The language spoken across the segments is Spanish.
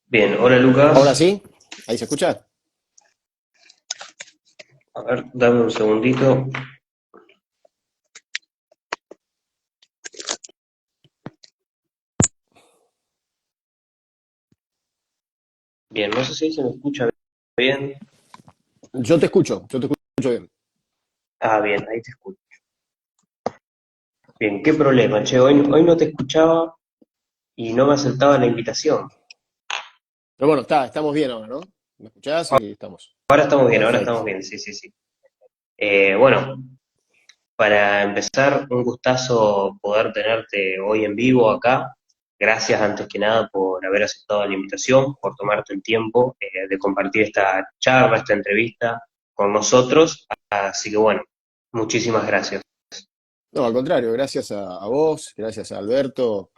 Bien, hola Ahora Lucas. sí, ahí se escucha. A ver, dame un segundito. Bien, no sé si se me escucha bien. Yo te escucho bien. Ah, bien, ahí te escucho. Bien, ¿qué problema? Che, hoy no te escuchaba y no me aceptaba la invitación. Pero bueno, estamos bien ahora, ¿no? ¿Me escuchás? Y estamos. Ahora Perfecto. estamos bien, sí, sí, sí. Bueno, para empezar, un gustazo poder tenerte hoy en vivo acá. Gracias antes que nada por haber aceptado la invitación, por tomarte el tiempo de compartir esta charla, esta entrevista con nosotros. Así que bueno, muchísimas gracias. No, al contrario, gracias a vos, gracias a Alberto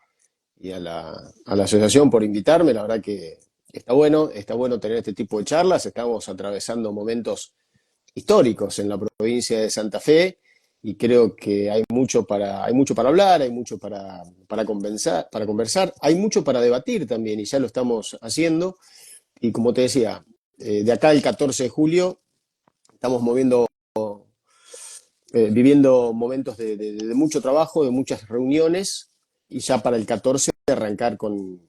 y a la asociación por invitarme. La verdad que está bueno tener este tipo de charlas. Estamos atravesando momentos históricos en la provincia de Santa Fe y creo que hay mucho para hablar, hay mucho para conversar, hay mucho para debatir también y ya lo estamos haciendo. Y como te decía, de acá el 14 de julio estamos viviendo momentos de mucho trabajo, de muchas reuniones y ya para el 14 arrancar con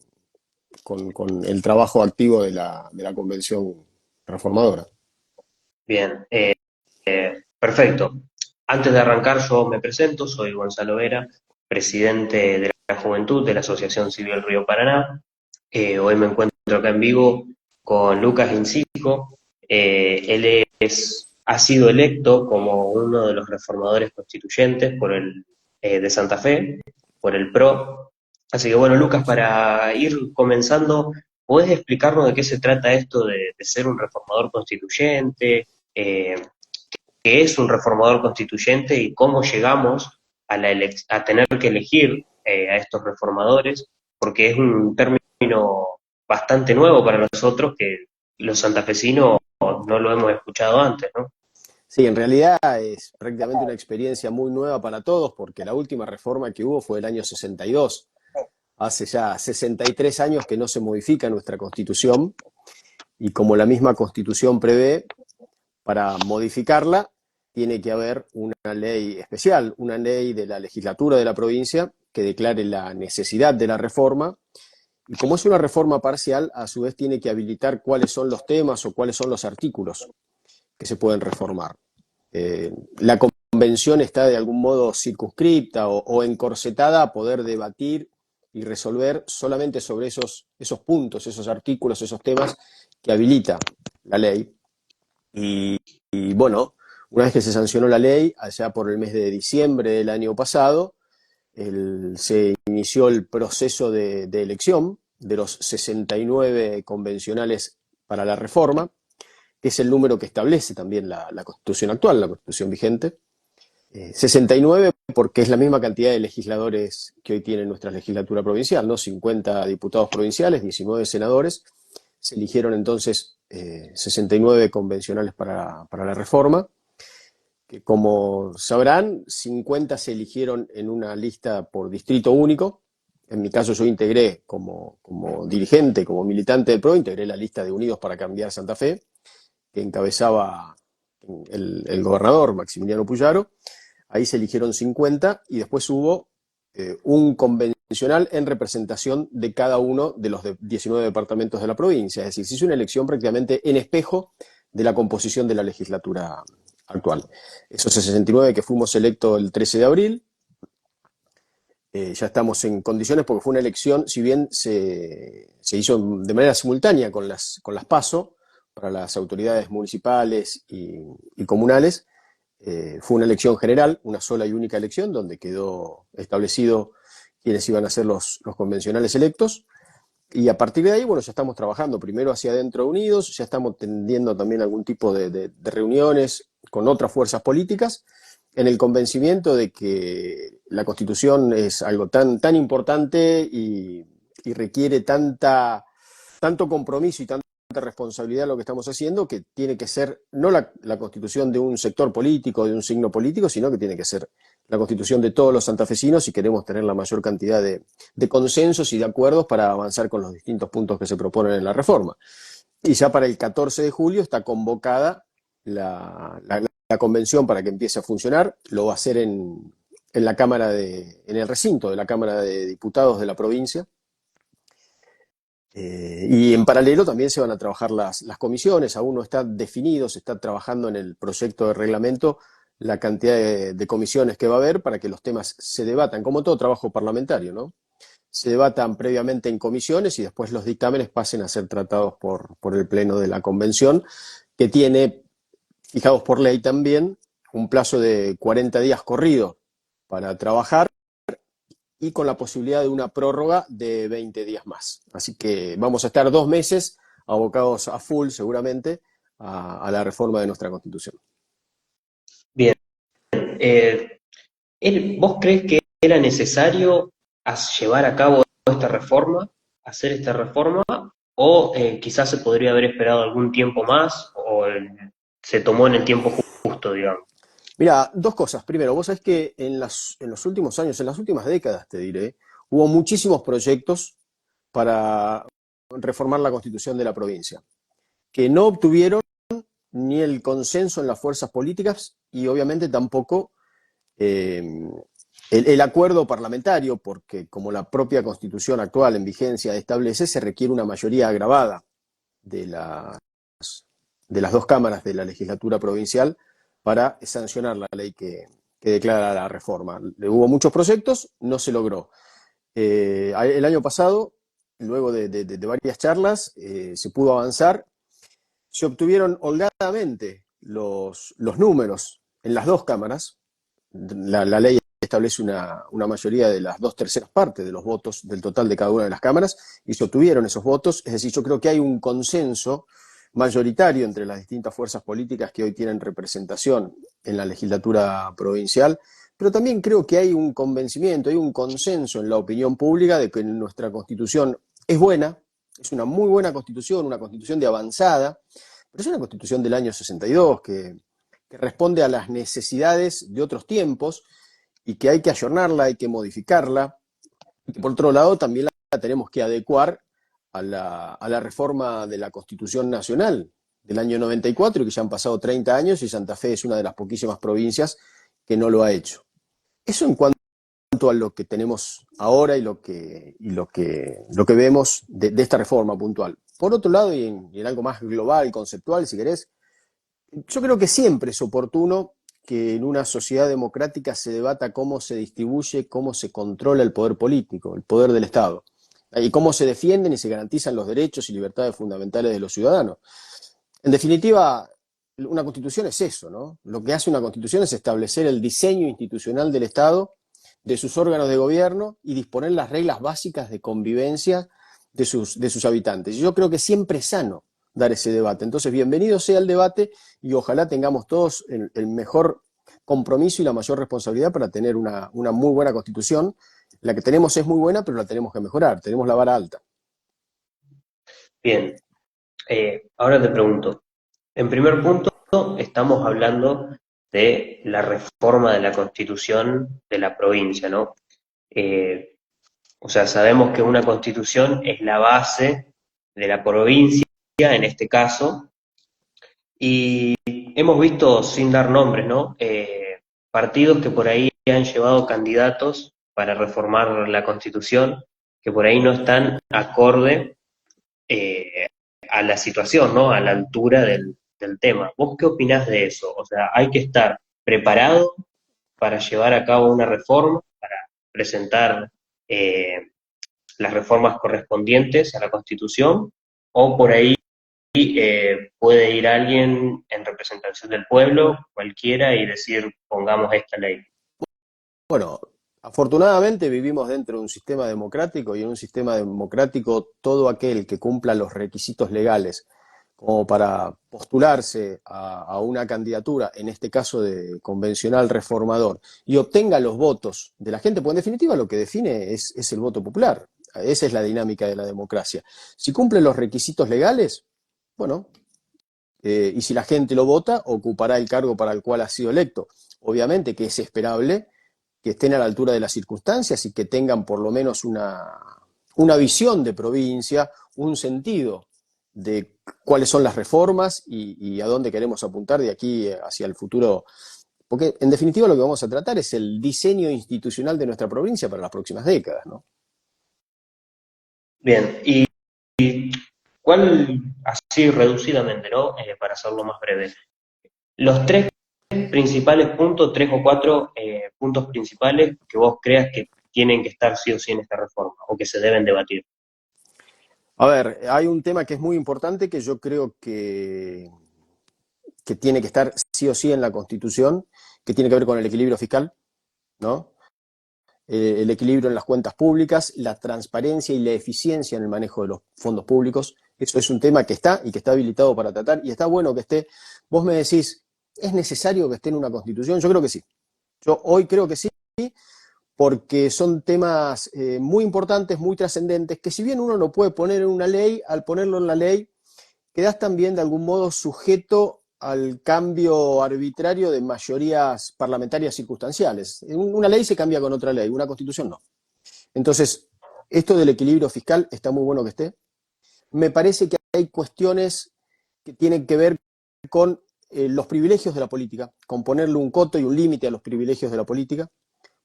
el trabajo activo de la convención reformadora. Bien, perfecto. Antes de arrancar, yo me presento, soy Gonzalo Vera, presidente de la Juventud de la Asociación Civil Río Paraná. Hoy me encuentro acá en vivo con Lucas Incico. Él ha sido electo como uno de los reformadores constituyentes de Santa Fe, por el PRO. Así que bueno, Lucas, para ir comenzando, ¿podés explicarnos de qué se trata esto de ser un reformador constituyente? Eh, ¿Qué es un reformador constituyente y cómo llegamos a tener que elegir a estos reformadores? Porque es un término bastante nuevo para nosotros que los santafesinos no lo hemos escuchado antes, ¿no? Sí, en realidad es prácticamente una experiencia muy nueva para todos porque la última reforma que hubo fue el año 62. Hace ya 63 años que no se modifica nuestra constitución y como la misma constitución prevé, para modificarla tiene que haber una ley especial, una ley de la legislatura de la provincia que declare la necesidad de la reforma. Y como es una reforma parcial, a su vez tiene que habilitar cuáles son los temas o cuáles son los artículos que se pueden reformar. La convención está de algún modo circunscripta o encorsetada a poder debatir y resolver solamente sobre esos puntos, esos artículos, esos temas que habilita la ley. Y bueno, una vez que se sancionó la ley, allá por el mes de diciembre del año pasado, se inició el proceso de elección de los 69 convencionales para la reforma, que es el número que establece también la constitución actual, la constitución vigente. 69 porque es la misma cantidad de legisladores que hoy tiene nuestra legislatura provincial, ¿no? 50 diputados provinciales, 19 senadores. Se eligieron entonces 69 convencionales para la reforma, que como sabrán, 50 se eligieron en una lista por distrito único. En mi caso yo integré como dirigente, como militante del PRO, integré la lista de Unidos para Cambiar Santa Fe, que encabezaba el gobernador Maximiliano Puyaro. Ahí se eligieron 50 y después hubo un convencional en representación de cada uno de los 19 departamentos de la provincia. Es decir, se hizo una elección prácticamente en espejo de la composición de la legislatura actual. Esos 69 que fuimos electos el 13 de abril, ya estamos en condiciones porque fue una elección, si bien se hizo de manera simultánea con las PASO para las autoridades municipales y comunales. Fue una elección general, una sola y única elección, donde quedó establecido quiénes iban a ser los convencionales electos. Y a partir de ahí, bueno, ya estamos trabajando primero hacia adentro unidos, ya estamos tendiendo también algún tipo de reuniones con otras fuerzas políticas, en el convencimiento de que la Constitución es algo tan importante y requiere tanto compromiso y tanta responsabilidad lo que estamos haciendo, que tiene que ser no la constitución de un sector político, de un signo político, sino que tiene que ser la constitución de todos los santafesinos y queremos tener la mayor cantidad de consensos y de acuerdos para avanzar con los distintos puntos que se proponen en la reforma. Y ya para el 14 de julio está convocada la convención para que empiece a funcionar. Lo va a hacer en el recinto de la Cámara de Diputados de la provincia. Y en paralelo también se van a trabajar las comisiones. Aún no está definido, se está trabajando en el proyecto de reglamento la cantidad de comisiones que va a haber para que los temas se debatan, como todo trabajo parlamentario, ¿no? Se debatan previamente en comisiones y después los dictámenes pasen a ser tratados por el Pleno de la Convención, que tiene, fijados por ley también, un plazo de 40 días corrido para trabajar y con la posibilidad de una prórroga de 20 días más. Así que vamos a estar 2 meses abocados a full, seguramente, a la reforma de nuestra Constitución. Bien. ¿Vos crees que era necesario llevar a cabo esta reforma, hacer esta reforma, o quizás se podría haber esperado algún tiempo más, o se tomó en el tiempo justo, digamos? Mira, 2 cosas. Primero, vos sabés que en los últimos años, en las últimas décadas, te diré, hubo muchísimos proyectos para reformar la Constitución de la provincia, que no obtuvieron ni el consenso en las fuerzas políticas y obviamente tampoco el acuerdo parlamentario, porque como la propia Constitución actual en vigencia establece, se requiere una mayoría agravada de las 2 cámaras de la legislatura provincial para sancionar la ley que declara la reforma. Hubo muchos proyectos, no se logró. El año pasado, luego de varias charlas, se pudo avanzar. Se obtuvieron holgadamente los números en las 2 cámaras. La ley establece una mayoría de las 2/3 partes de los votos del total de cada una de las cámaras y se obtuvieron esos votos. Es decir, yo creo que hay un consenso mayoritario entre las distintas fuerzas políticas que hoy tienen representación en la legislatura provincial, pero también creo que hay un convencimiento, hay un consenso en la opinión pública de que nuestra Constitución es buena, es una muy buena Constitución, una Constitución de avanzada, pero es una Constitución del año 62 que responde a las necesidades de otros tiempos y que hay que ayornarla, hay que modificarla, y que por otro lado también la tenemos que adecuar a la reforma de la Constitución Nacional del año 94, y que ya han pasado 30 años y Santa Fe es una de las poquísimas provincias que no lo ha hecho. Eso en cuanto a lo que tenemos ahora y lo que vemos de esta reforma puntual. Por otro lado, y en algo más global, conceptual, si querés, yo creo que siempre es oportuno que en una sociedad democrática se debata cómo se distribuye, cómo se controla el poder político, el poder del Estado, y cómo se defienden y se garantizan los derechos y libertades fundamentales de los ciudadanos. En definitiva, una constitución es eso, ¿no? Lo que hace una constitución es establecer el diseño institucional del Estado, de sus órganos de gobierno y disponer las reglas básicas de convivencia de sus habitantes. Y yo creo que siempre es sano dar ese debate. Entonces, bienvenido sea el debate y ojalá tengamos todos el mejor compromiso y la mayor responsabilidad para tener una muy buena constitución. La que tenemos es muy buena, pero la tenemos que mejorar, tenemos la vara alta. Bien, ahora te pregunto, en primer punto estamos hablando de la reforma de la Constitución de la provincia, ¿no? O sea, sabemos que una Constitución es la base de la provincia, en este caso, y hemos visto, sin dar nombres, ¿no? Partidos que por ahí han llevado candidatos para reformar la Constitución, que por ahí no están acorde eh, a la situación, ¿no? A la altura del tema. ¿Vos qué opinás de eso? O sea, ¿hay que estar preparado para llevar a cabo una reforma, para presentar las reformas correspondientes a la Constitución? ¿O por ahí puede ir alguien en representación del pueblo, cualquiera, y decir, pongamos esta ley? Bueno, afortunadamente vivimos dentro de un sistema democrático y en un sistema democrático todo aquel que cumpla los requisitos legales como para postularse a una candidatura, en este caso de convencional reformador, y obtenga los votos de la gente, pues en definitiva lo que define es el voto popular. Esa es la dinámica de la democracia. Si cumple los requisitos legales, bueno, y si la gente lo vota, ocupará el cargo para el cual ha sido electo. Obviamente que es esperable que estén a la altura de las circunstancias y que tengan por lo menos una visión de provincia, un sentido de cuáles son las reformas y a dónde queremos apuntar de aquí hacia el futuro. Porque en definitiva lo que vamos a tratar es el diseño institucional de nuestra provincia para las próximas décadas, ¿no? Bien, y ¿cuál, así reducidamente, ¿no? Para hacerlo más breve, los tres principales puntos, tres o cuatro puntos principales que vos creas que tienen que estar sí o sí en esta reforma o que se deben debatir? A ver, hay un tema que es muy importante que yo creo que tiene que estar sí o sí en la Constitución, que tiene que ver con el equilibrio fiscal, ¿no? El equilibrio en las cuentas públicas, la transparencia y la eficiencia en el manejo de los fondos públicos. Eso es un tema que está y que está habilitado para tratar y está bueno que esté. Vos me decís, ¿es necesario que esté en una Constitución? Yo creo que sí. Yo hoy creo que sí, porque son temas muy importantes, muy trascendentes, que si bien uno lo puede poner en una ley, al ponerlo en la ley, quedás también de algún modo sujeto al cambio arbitrario de mayorías parlamentarias circunstanciales. Una ley se cambia con otra ley, una constitución no. Entonces, esto del equilibrio fiscal está muy bueno que esté. Me parece que hay cuestiones que tienen que ver con los privilegios de la política, con ponerle un coto y un límite a los privilegios de la política.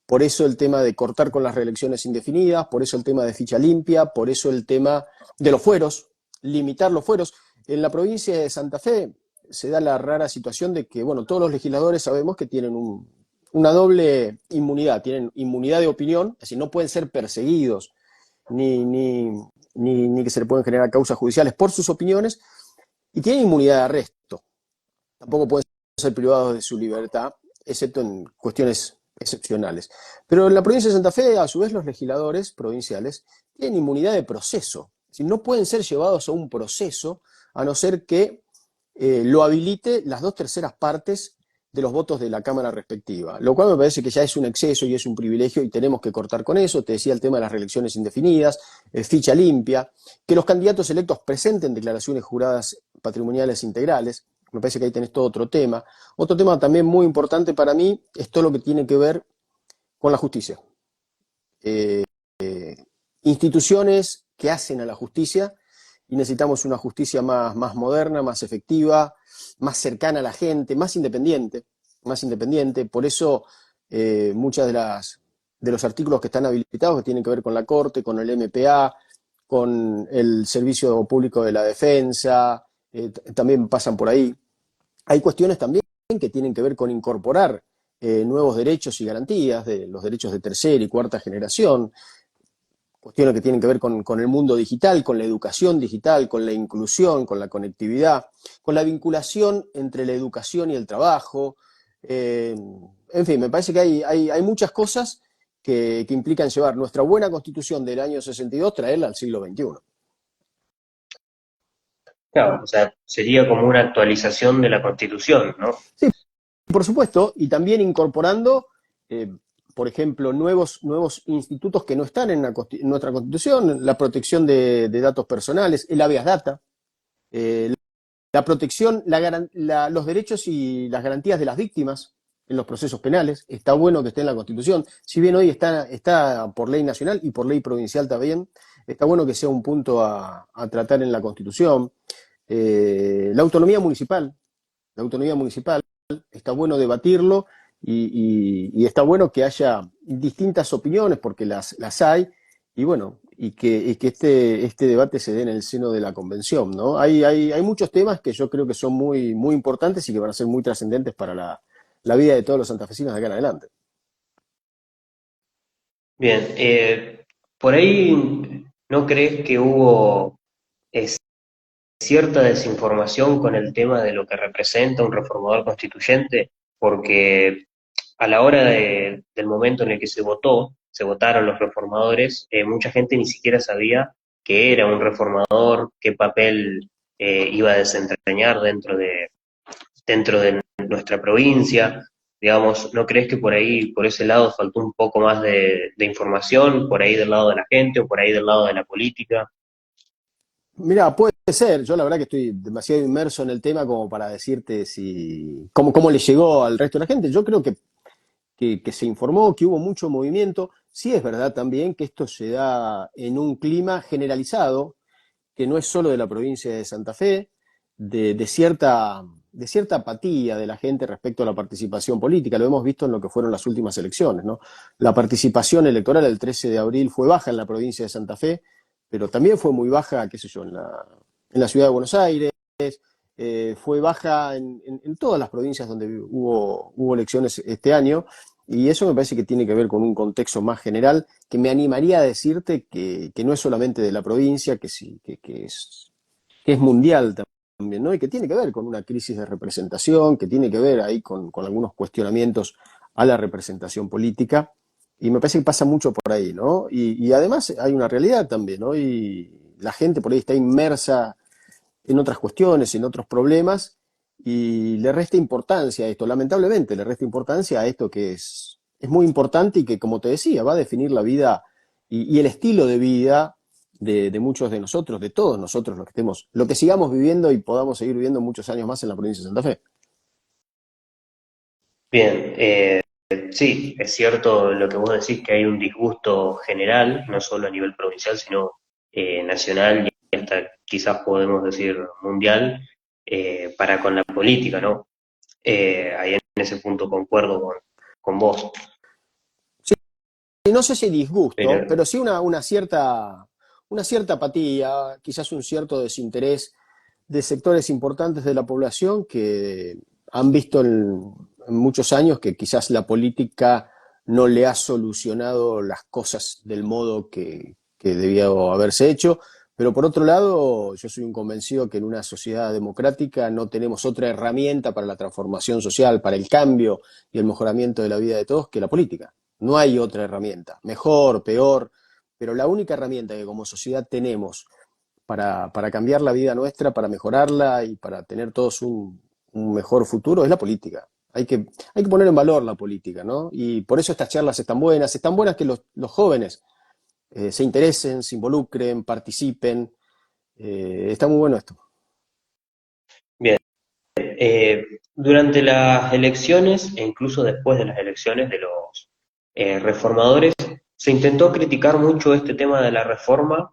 Por eso el tema de cortar con las reelecciones indefinidas, por eso el tema de ficha limpia, por eso el tema de los fueros, limitar los fueros. En la provincia de Santa Fe se da la rara situación de que, bueno, todos los legisladores sabemos que tienen una doble inmunidad, tienen inmunidad de opinión, es decir, no pueden ser perseguidos ni que se le pueden generar causas judiciales por sus opiniones, y tienen inmunidad de arresto. Tampoco pueden ser privados de su libertad, excepto en cuestiones excepcionales. Pero en la provincia de Santa Fe, a su vez, los legisladores provinciales tienen inmunidad de proceso. Es decir, no pueden ser llevados a un proceso a no ser que lo habilite las 2/3 partes de los votos de la Cámara respectiva, lo cual me parece que ya es un exceso y es un privilegio y tenemos que cortar con eso. Te decía el tema de las reelecciones indefinidas, ficha limpia, que los candidatos electos presenten declaraciones juradas patrimoniales integrales. Me parece que ahí tenés todo otro tema. Otro tema también muy importante para mí es todo lo que tiene que ver con la justicia. Eh, Instituciones que hacen a la justicia y necesitamos una justicia más moderna, más efectiva, más cercana a la gente, más independiente, más independiente. Por eso muchas de los artículos que están habilitados que tienen que ver con la Corte, con el MPA, con el Servicio Público de la Defensa, también pasan por ahí. Hay cuestiones también que tienen que ver con incorporar nuevos derechos y garantías de los derechos de tercera y cuarta generación, cuestiones que tienen que ver con el mundo digital, con la educación digital, con la inclusión, con la conectividad, con la vinculación entre la educación y el trabajo. En fin, me parece que hay muchas cosas que implican llevar nuestra buena constitución del año 62, traerla al siglo XXI. Claro, o sea, sería como una actualización de la Constitución, ¿no? Sí, por supuesto, y también incorporando, eh, por ejemplo, nuevos institutos que no están en nuestra Constitución, la protección de datos personales, el habeas data, eh, la protección, los derechos y las garantías de las víctimas en los procesos penales. Está bueno que esté en la Constitución. Si bien hoy está por ley nacional y por ley provincial también, está bueno que sea un punto a tratar en la Constitución. La autonomía municipal, la autonomía municipal, está bueno debatirlo y está bueno que haya distintas opiniones, porque las hay, y bueno, y que este debate se dé en el seno de la convención, ¿no? Hay muchos temas que yo creo que son muy importantes y que van a ser muy trascendentes para la vida de todos los santafesinos de acá en adelante. Bien, por ahí, ¿no crees que hubo eh, cierta desinformación con el tema de lo que representa un reformador constituyente? Porque a la hora del momento en el que se votaron los reformadores, mucha gente ni siquiera sabía qué era un reformador, qué papel iba a desempeñar dentro de nuestra provincia. Digamos, ¿no crees que por ahí, por ese lado, faltó un poco más de información, por ahí del lado de la gente o por ahí del lado de la política? Mira, puede ser, yo la verdad que estoy demasiado inmerso en el tema como para decirte cómo le llegó al resto de la gente. Yo creo que que se informó, que hubo mucho movimiento. Sí es verdad también que esto se da en un clima generalizado, que no es solo de la provincia de Santa Fe, de cierta apatía de la gente respecto a la participación política. Lo hemos visto en lo que fueron las últimas elecciones, ¿no? La participación electoral el 13 de abril fue baja en la provincia de Santa Fe, pero también fue muy baja, qué sé yo, en la ciudad de Buenos Aires, fue baja en todas las provincias donde hubo elecciones este año, y eso me parece que tiene que ver con un contexto más general, que me animaría a decirte que no es solamente de la provincia, que, sí, que es mundial también, ¿no? Y que tiene que ver con una crisis de representación, que tiene que ver ahí con algunos cuestionamientos a la representación política, y me parece que pasa mucho por ahí, ¿no? Y además hay una realidad también, ¿no? Y la gente por ahí está inmersa en otras cuestiones, en otros problemas, y le resta importancia a esto, lamentablemente le resta importancia a esto que es muy importante y que, como te decía, va a definir la vida y el estilo de vida de muchos de nosotros, de todos nosotros los que estemos, lo que sigamos viviendo y podamos seguir viviendo muchos años más en la provincia de Santa Fe. Bien, sí, es cierto lo que vos decís, que hay un disgusto general, no solo a nivel provincial, sino nacional y hasta quizás podemos decir mundial, para con la política, ¿no? Ahí en ese punto concuerdo con vos. Y no sé si disgusto, Pero pero sí una cierta apatía, quizás un cierto desinterés de sectores importantes de la población que han visto en muchos años que quizás la política no le ha solucionado las cosas del modo que debía haberse hecho. Pero por otro lado, yo soy un convencido que en una sociedad democrática no tenemos otra herramienta para la transformación social, para el cambio y el mejoramiento de la vida de todos que la política. No hay otra herramienta, mejor, peor, pero la única herramienta que como sociedad tenemos para cambiar la vida nuestra, para mejorarla y para tener todos un mejor futuro es la política. Hay que poner en valor la política, ¿no? Y por eso estas charlas están buenas que los jóvenes se interesen, se involucren, participen. Está muy bueno esto. bien, durante las elecciones e incluso después de las elecciones de los reformadores, se intentó criticar mucho este tema de la reforma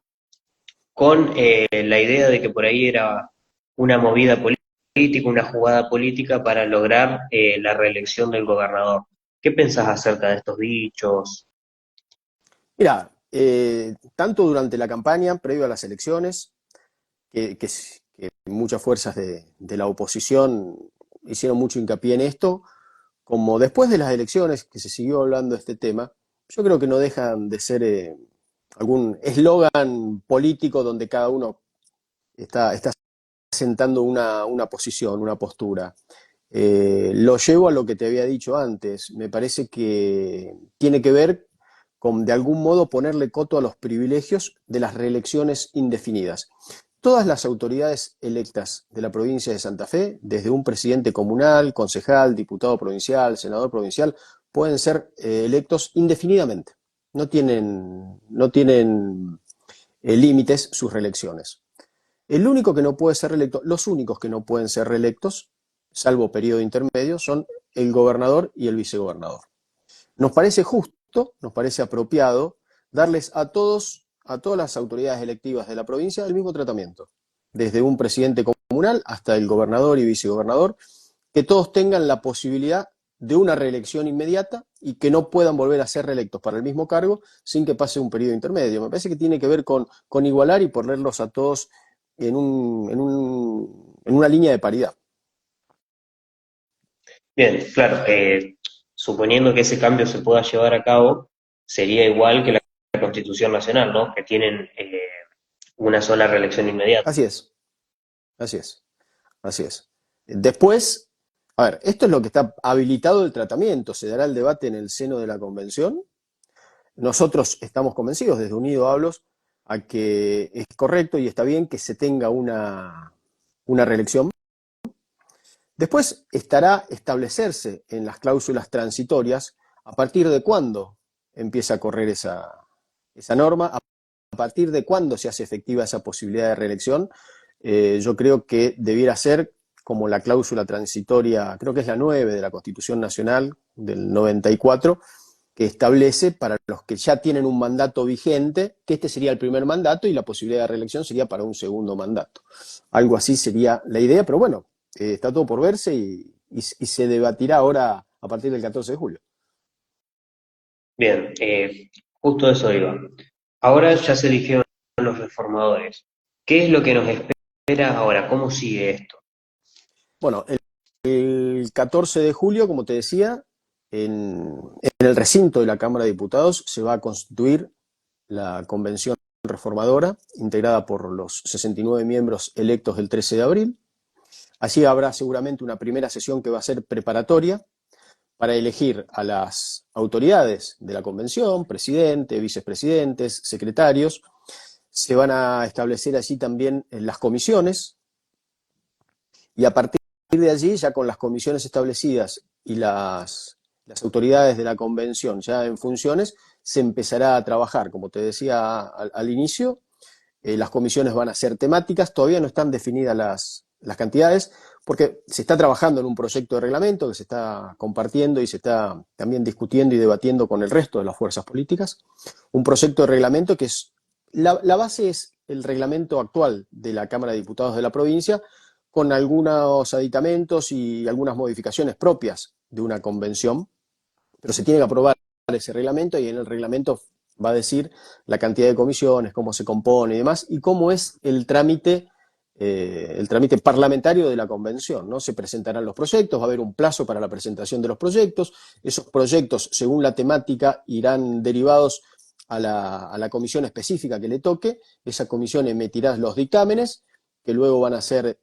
con la idea de que por ahí era una movida política, una jugada política para lograr la reelección del gobernador. ¿Qué pensás acerca de estos dichos? Mira, tanto durante la campaña, previo a las elecciones, que muchas fuerzas de la oposición hicieron mucho hincapié en esto, como después de las elecciones, que se siguió hablando de este tema, yo creo que no dejan de ser algún eslogan político donde cada uno está sentando una posición, una postura. Lo llevo a lo que te había dicho antes. Me parece que tiene que ver con, de algún modo, ponerle coto a los privilegios de las reelecciones indefinidas. Todas las autoridades electas de la provincia de Santa Fe, desde un presidente comunal, concejal, diputado provincial, senador provincial, pueden ser electos indefinidamente. No tienen límites sus reelecciones. El único que no puede ser reelecto, los únicos que no pueden ser reelectos, salvo periodo intermedio, son el gobernador y el vicegobernador. Nos parece justo, nos parece apropiado darles a todas las autoridades electivas de la provincia el mismo tratamiento, desde un presidente comunal hasta el gobernador y vicegobernador, que todos tengan la posibilidad de una reelección inmediata y que no puedan volver a ser reelectos para el mismo cargo sin que pase un periodo intermedio. Me parece que tiene que ver con igualar y ponerlos a todos en una línea de paridad. Bien, claro, suponiendo que ese cambio se pueda llevar a cabo, sería igual que la Constitución Nacional, ¿no? Que tienen una sola reelección inmediata. Así es, así es, así es. Después, a ver, esto es lo que está habilitado el tratamiento, se dará el debate en el seno de la convención. Nosotros estamos convencidos desde Unido Hablos a que es correcto y está bien que se tenga una reelección. Después estará establecerse en las cláusulas transitorias a partir de cuándo empieza a correr esa norma, a partir de cuándo se hace efectiva esa posibilidad de reelección. Yo creo que debiera ser como la cláusula transitoria, creo que es la 9 de la Constitución Nacional del 94, que establece para los que ya tienen un mandato vigente, que este sería el primer mandato y la posibilidad de reelección sería para un segundo mandato. Algo así sería la idea, pero bueno, está todo por verse y se debatirá ahora a partir del 14 de julio. Bien, justo eso iba. Ahora ya se eligieron los reformadores. ¿Qué es lo que nos espera ahora? ¿Cómo sigue esto? Bueno, el 14 de julio, como te decía, en el recinto de la Cámara de Diputados se va a constituir la convención reformadora, integrada por los 69 miembros electos el 13 de abril. Allí habrá seguramente una primera sesión que va a ser preparatoria para elegir a las autoridades de la convención, presidente, vicepresidentes, secretarios. Se van a establecer allí también las comisiones y a partir de allí, ya con las comisiones establecidas y las autoridades de la convención ya en funciones, se empezará a trabajar. Como te decía al inicio, las comisiones van a ser temáticas, todavía no están definidas las cantidades, porque se está trabajando en un proyecto de reglamento que se está compartiendo y se está también discutiendo y debatiendo con el resto de las fuerzas políticas. Un proyecto de reglamento que es, la base es el reglamento actual de la Cámara de Diputados de la provincia, con algunos aditamentos y algunas modificaciones propias de una convención, pero se tiene que aprobar ese reglamento y en el reglamento va a decir la cantidad de comisiones, cómo se compone y demás, y cómo es el trámite parlamentario de la convención, ¿no? Se presentarán los proyectos, va a haber un plazo para la presentación de los proyectos, esos proyectos, según la temática, irán derivados a la comisión específica que le toque, esa comisión emitirá los dictámenes, que luego van a ser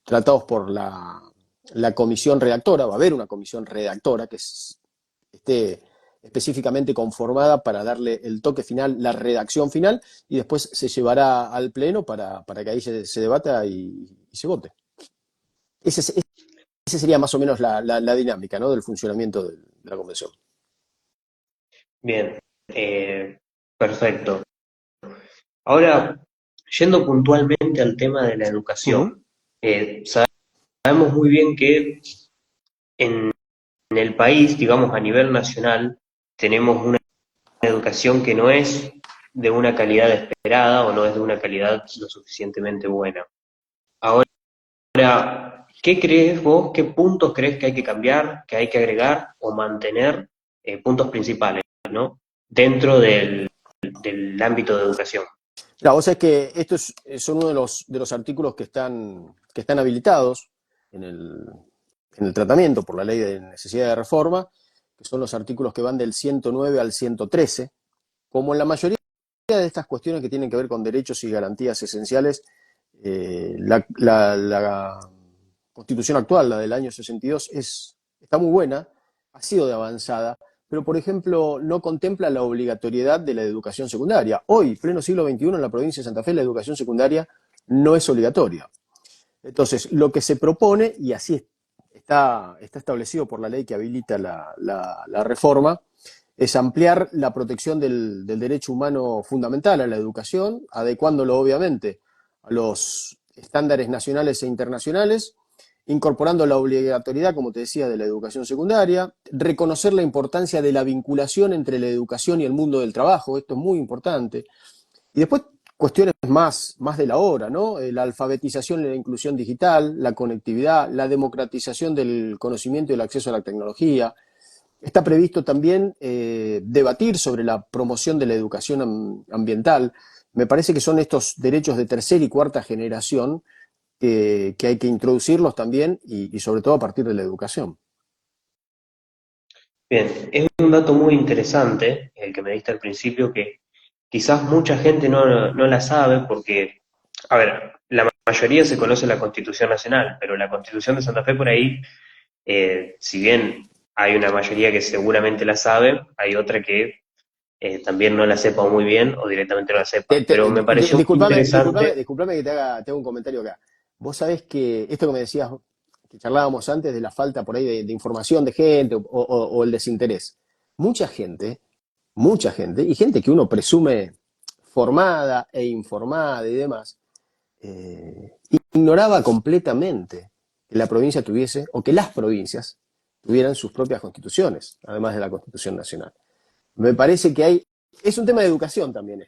tratados por la comisión redactora, va a haber una comisión redactora que esté específicamente conformada para darle el toque final, la redacción final, y después se llevará al Pleno para que ahí se debata y se vote. Ese sería más o menos la dinámica, ¿no?, del funcionamiento de la convención. Bien, perfecto. Ahora, yendo puntualmente al tema de la Uh-huh. educación, sabemos muy bien que en el país, digamos a nivel nacional, tenemos una educación que no es de una calidad esperada o no es de una calidad lo suficientemente buena. Ahora, ¿qué crees vos, qué puntos crees que hay que cambiar, que hay que agregar o mantener, puntos principales, ¿no? Dentro del ámbito de educación? Claro, vos sabés que estos son uno de los artículos que están habilitados en el tratamiento por la ley de necesidad de reforma, que son los artículos que van del 109 al 113. Como en la mayoría de estas cuestiones que tienen que ver con derechos y garantías esenciales, la Constitución actual, la del año 62, está muy buena, ha sido de avanzada, pero por ejemplo no contempla la obligatoriedad de la educación secundaria. Hoy, pleno siglo XXI, en la provincia de Santa Fe, la educación secundaria no es obligatoria. Entonces, lo que se propone, y así está establecido por la ley que habilita la reforma, es ampliar la protección del derecho humano fundamental a la educación, adecuándolo obviamente a los estándares nacionales e internacionales, incorporando la obligatoriedad, como te decía, de la educación secundaria, reconocer la importancia de la vinculación entre la educación y el mundo del trabajo, esto es muy importante, y después cuestiones más de la hora, ¿no? La alfabetización y la inclusión digital, la conectividad, la democratización del conocimiento y el acceso a la tecnología. Está previsto también debatir sobre la promoción de la educación ambiental. Me parece que son estos derechos de tercera y cuarta generación que hay que introducirlos también y sobre todo a partir de la educación. Bien, es un dato muy interesante el que me diste al principio, que quizás mucha gente no la sabe porque, a ver, la mayoría se conoce la Constitución Nacional, pero la Constitución de Santa Fe por ahí, si bien hay una mayoría que seguramente la sabe, hay otra que también no la sepa muy bien o directamente no la sepa. Pero me pareció muy interesante. Disculpame que te haga un comentario acá. Vos sabés que esto que me decías, que charlábamos antes de la falta por ahí de información de gente o el desinterés. Mucha gente, y gente que uno presume formada e informada y demás, ignoraba completamente que la provincia tuviese, o que las provincias tuvieran sus propias constituciones, además de la Constitución Nacional. Me parece que es un tema de educación también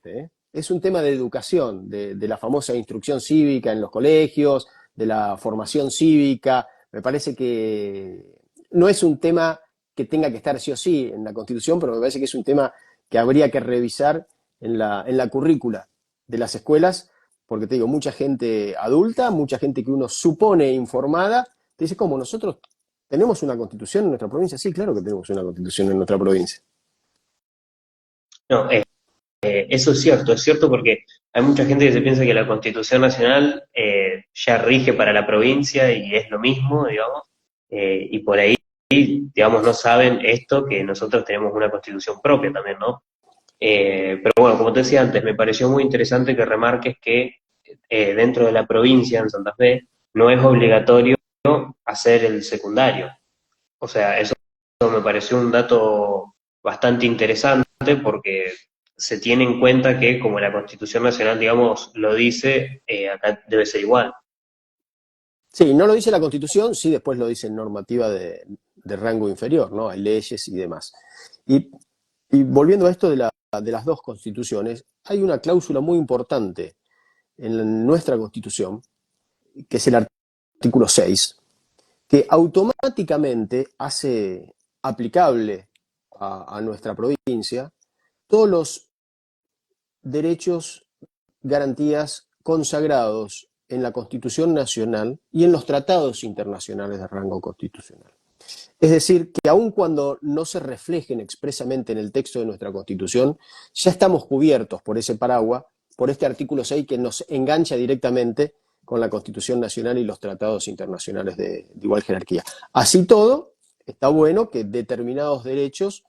es un tema de educación, de la famosa instrucción cívica en los colegios, de la formación cívica. Me parece que no es un tema que tenga que estar sí o sí en la Constitución, pero me parece que es un tema que habría que revisar en la currícula de las escuelas, porque te digo, mucha gente adulta, mucha gente que uno supone informada, te dice, ¿cómo? ¿Nosotros tenemos una constitución en nuestra provincia? Sí, claro que tenemos una constitución en nuestra provincia. No, eso es cierto porque hay mucha gente que se piensa que la Constitución Nacional ya rige para la provincia y es lo mismo, digamos, y por ahí, digamos, no saben esto, que nosotros tenemos una Constitución propia también, ¿no? Pero bueno, como te decía antes, me pareció muy interesante que remarques que dentro de la provincia, en Santa Fe, no es obligatorio hacer el secundario. O sea, eso me pareció un dato bastante interesante porque se tiene en cuenta que como la Constitución Nacional, digamos, lo dice, acá debe ser igual. Sí, no lo dice la Constitución, sí después lo dice en normativa de rango inferior, ¿no? Hay leyes y demás. Y, y volviendo a esto de las dos constituciones, hay una cláusula muy importante en nuestra Constitución, que es el artículo 6, que automáticamente hace aplicable a nuestra provincia todos los derechos, garantías consagrados en la Constitución Nacional y en los tratados internacionales de rango constitucional. Es decir, que aun cuando no se reflejen expresamente en el texto de nuestra Constitución, ya estamos cubiertos por ese paraguas, por este artículo 6 que nos engancha directamente con la Constitución Nacional y los tratados internacionales de igual jerarquía. Así todo, está bueno que determinados derechos,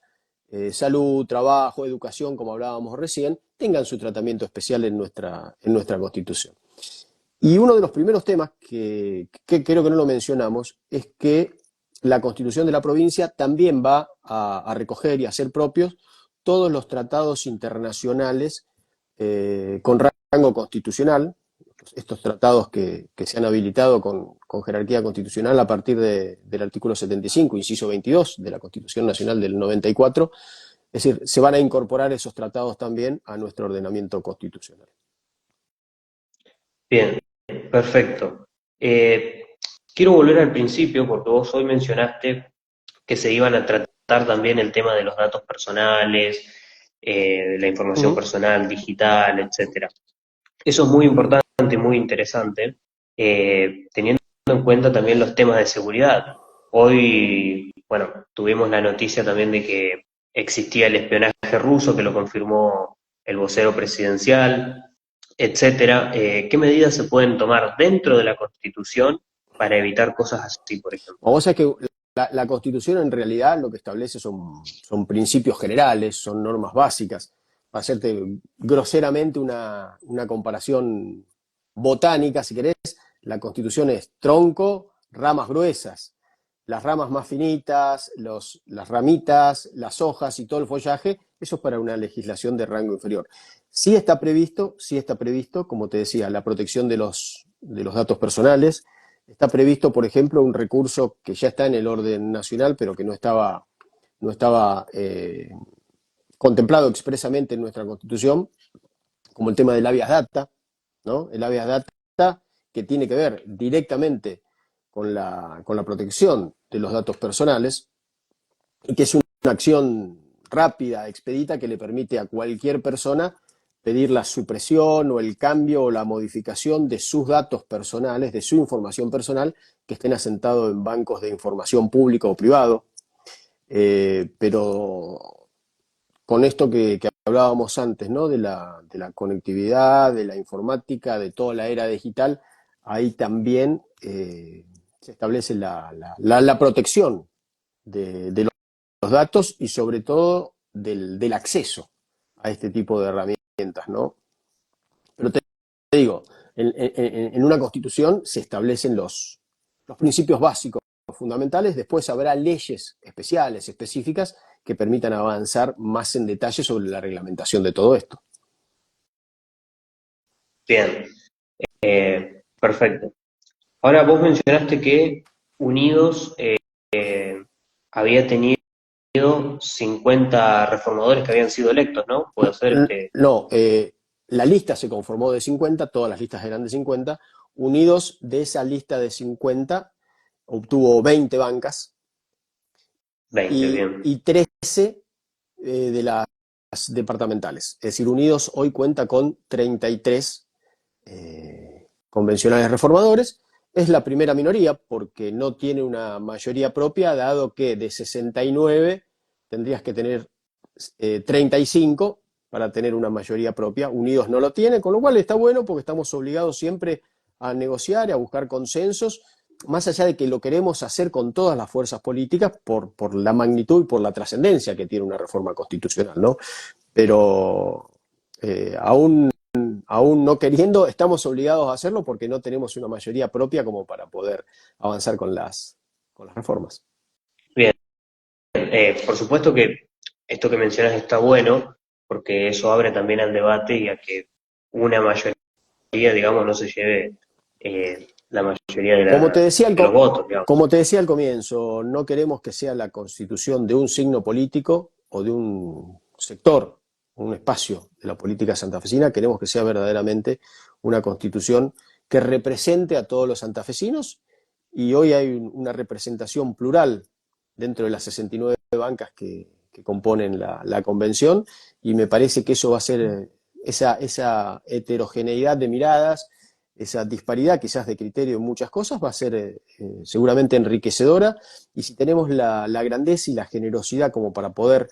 salud, trabajo, educación, como hablábamos recién, tengan su tratamiento especial en nuestra Constitución. Y uno de los primeros temas que creo que no lo mencionamos es que la Constitución de la provincia también va a recoger y a hacer propios todos los tratados internacionales con rango constitucional, estos tratados que se han habilitado con jerarquía constitucional a partir del artículo 75, inciso 22 de la Constitución Nacional del 94, es decir, se van a incorporar esos tratados también a nuestro ordenamiento constitucional. Bien, perfecto. Quiero volver al principio porque vos hoy mencionaste que se iban a tratar también el tema de los datos personales, de la Uh información -huh. personal, digital, etcétera. Eso es muy importante y muy interesante, teniendo en cuenta también los temas de seguridad. Hoy, bueno, tuvimos la noticia también de que existía el espionaje ruso, que lo confirmó el vocero presidencial, etcétera. ¿Qué medidas se pueden tomar dentro de la Constitución para evitar cosas así, por ejemplo? Vos sabés que la Constitución en realidad lo que establece son principios generales, son normas básicas. Para hacerte groseramente una comparación botánica, si querés, la Constitución es tronco, ramas gruesas. Las ramas más finitas, las ramitas, las hojas y todo el follaje, eso es para una legislación de rango inferior. Sí está previsto, como te decía, la protección de los datos personales. Está previsto, por ejemplo, un recurso que ya está en el orden nacional, pero que no estaba contemplado expresamente en nuestra Constitución, como el tema del habeas data, ¿no? El habeas data que tiene que ver directamente con la protección de los datos personales y que es una acción rápida, expedita, que le permite a cualquier persona pedir la supresión o el cambio o la modificación de sus datos personales, de su información personal, que estén asentados en bancos de información público o privado. Pero con esto que hablábamos antes, ¿no? De la conectividad, de la informática, de toda la era digital, ahí también se establece la protección de los datos y sobre todo del acceso a este tipo de herramientas, ¿no? Pero te digo, en una constitución se establecen los principios básicos fundamentales, después habrá leyes especiales, específicas, que permitan avanzar más en detalle sobre la reglamentación de todo esto. Bien, perfecto. Ahora vos mencionaste que Unidos había tenido 50 reformadores que habían sido electos, ¿no? Puede ser No, la lista se conformó de 50, todas las listas eran de 50. Unidos, de esa lista de 50, obtuvo 20 bancas 20, bien. y 13 de las departamentales. Es decir, Unidos hoy cuenta con 33 convencionales reformadores. Es la primera minoría porque no tiene una mayoría propia, dado que de 69 tendrías que tener 35 para tener una mayoría propia. Unidos no lo tiene, con lo cual está bueno porque estamos obligados siempre a negociar y a buscar consensos, más allá de que lo queremos hacer con todas las fuerzas políticas por la magnitud y por la trascendencia que tiene una reforma constitucional, ¿no? Pero aún no queriendo, estamos obligados a hacerlo porque no tenemos una mayoría propia como para poder avanzar con las reformas. Bien. Por supuesto que esto que mencionas está bueno, porque eso abre también al debate y a que una mayoría, digamos, no se lleve la mayoría Como te decía de los votos, digamos. como te decía al comienzo, no queremos que sea la constitución de un signo político o de un sector, un espacio de la política santafesina, queremos que sea verdaderamente una constitución que represente a todos los santafesinos y hoy hay una representación plural dentro de las 69 bancas que componen la convención y me parece que eso va a ser esa heterogeneidad de miradas, esa disparidad quizás de criterio en muchas cosas va a ser seguramente enriquecedora y si tenemos la grandeza y la generosidad como para poder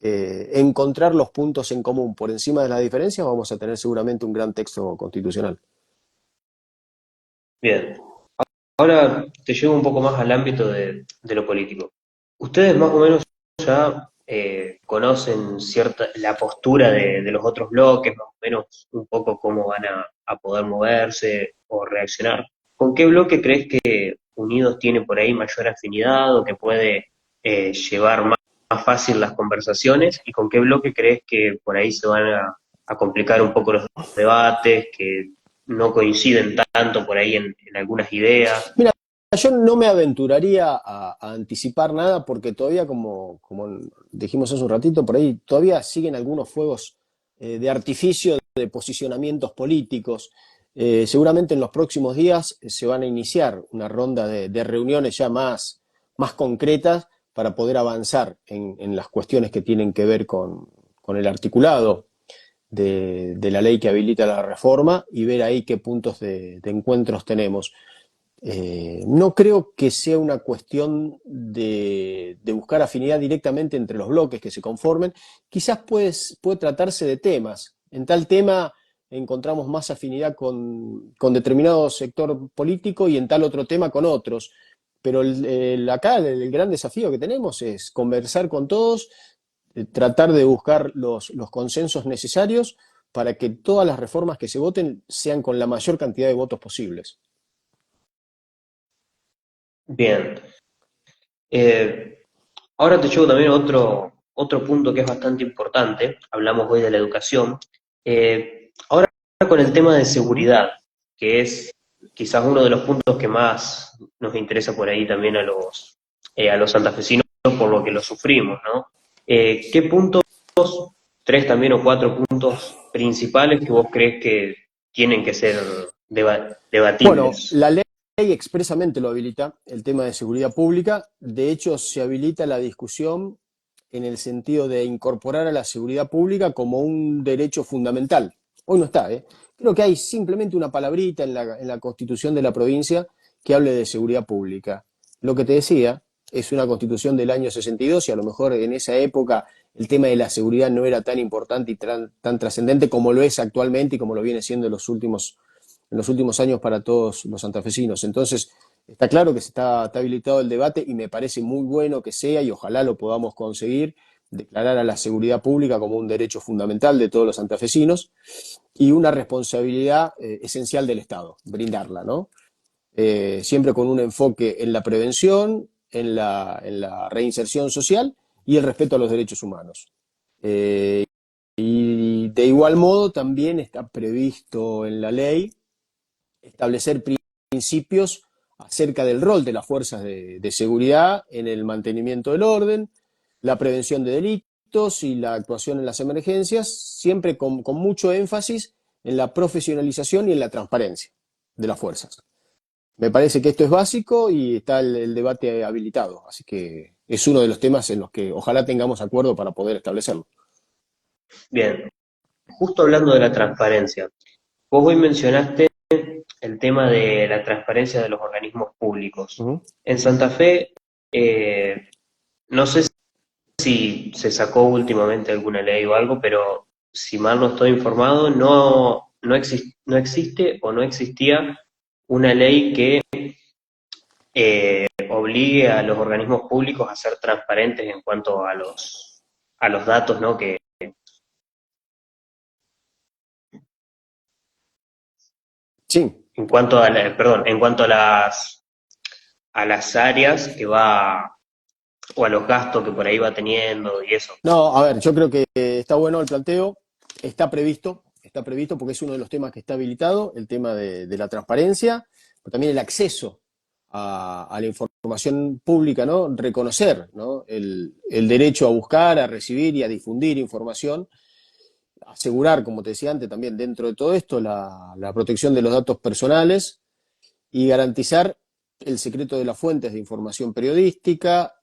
encontrar los puntos en común por encima de las diferencias, vamos a tener seguramente un gran texto constitucional. Bien. Ahora te llevo un poco más al ámbito de lo político. Ustedes más o menos ya conocen la postura de los otros bloques, más o menos un poco cómo van a poder moverse o reaccionar. ¿Con qué bloque crees que Unidos tiene por ahí mayor afinidad o que puede llevar más fácil las conversaciones? ¿Y con qué bloque crees que por ahí se van a complicar un poco los debates, que no coinciden tanto por ahí en algunas ideas? Mira, yo no me aventuraría a anticipar nada porque todavía, como dijimos hace un ratito, por ahí todavía siguen algunos fuegos de artificio de posicionamientos políticos. Seguramente en los próximos días se van a iniciar una ronda de reuniones ya más concretas para poder avanzar en las cuestiones que tienen que ver con el articulado de la ley que habilita la reforma y ver ahí qué puntos de encuentros tenemos. No creo que sea una cuestión de buscar afinidad directamente entre los bloques que se conformen. Quizás puede tratarse de temas. En tal tema encontramos más afinidad con determinado sector político y en tal otro tema con otros. Pero acá el gran desafío que tenemos es conversar con todos, tratar de buscar los consensos necesarios para que todas las reformas que se voten sean con la mayor cantidad de votos posibles. Bien. Eh, Ahora te llevo también otro punto que es bastante importante. Hablamos hoy de la educación. Ahora con el tema de seguridad, que es quizás uno de los puntos que más nos interesa por ahí también a los santafesinos por lo que lo sufrimos, ¿no? ¿Qué puntos, tres también o cuatro puntos principales que vos crees que tienen que ser Bueno, debatibles? la ley expresamente lo habilita, el tema de seguridad pública. De hecho, se habilita la discusión en el sentido de incorporar a la seguridad pública como un derecho fundamental. Hoy no está, ¿eh? Creo que hay simplemente una palabrita en la constitución de la provincia que hable de seguridad pública. Lo que te decía, es una constitución del año 62 y a lo mejor en esa época el tema de la seguridad no era tan importante y tan trascendente como lo es actualmente y como lo viene siendo en los últimos años para todos los santafesinos. Entonces, está claro que está habilitado el debate y me parece muy bueno que sea y ojalá lo podamos conseguir, declarar a la seguridad pública como un derecho fundamental de todos los santafesinos y una responsabilidad esencial del Estado, brindarla, ¿no? Siempre con un enfoque en la prevención, en la reinserción social y el respeto a los derechos humanos. Y de igual modo también está previsto en la ley establecer principios acerca del rol de las fuerzas de seguridad en el mantenimiento del orden, la prevención de delitos y la actuación en las emergencias, siempre con mucho énfasis en la profesionalización y en la transparencia de las fuerzas. Me parece que esto es básico y está el debate habilitado, así que es uno de los temas en los que ojalá tengamos acuerdo para poder establecerlo. Bien, justo hablando de la transparencia, vos hoy mencionaste el tema de la transparencia de los organismos públicos. Ujú. En Santa Fe, no sé si se sacó últimamente alguna ley o algo, pero si mal no estoy informado, no existe o no existía una ley que obligue a los organismos públicos a ser transparentes en cuanto a los datos, ¿no? Que, Sí. en cuanto a perdón, en cuanto a las áreas que va, o a los gastos que por ahí va teniendo y eso. No, a ver, yo creo que está bueno el planteo, está previsto porque es uno de los temas que está habilitado, el tema de la transparencia, pero también el acceso a la información pública, ¿no? Reconocer, ¿no? El derecho a buscar, a recibir y a difundir información, asegurar, como te decía antes, también dentro de todo esto, la protección de los datos personales y garantizar el secreto de las fuentes de información periodística,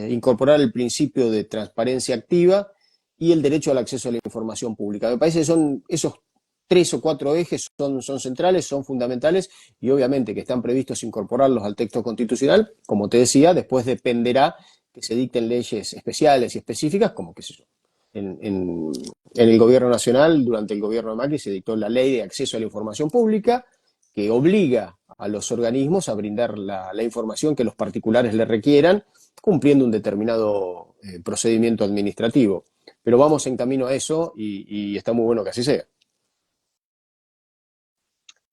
incorporar el principio de transparencia activa y el derecho al acceso a la información pública. Me parece que son esos tres o cuatro ejes son centrales, son fundamentales y obviamente que están previstos incorporarlos al texto constitucional. Como te decía, después dependerá que se dicten leyes especiales y específicas, como qué sé yo. En el gobierno nacional, durante el gobierno de Macri, se dictó la ley de acceso a la información pública, que obliga a los organismos a brindar la información que los particulares le requieran, cumpliendo un determinado procedimiento administrativo. Pero vamos en camino a eso y está muy bueno que así sea.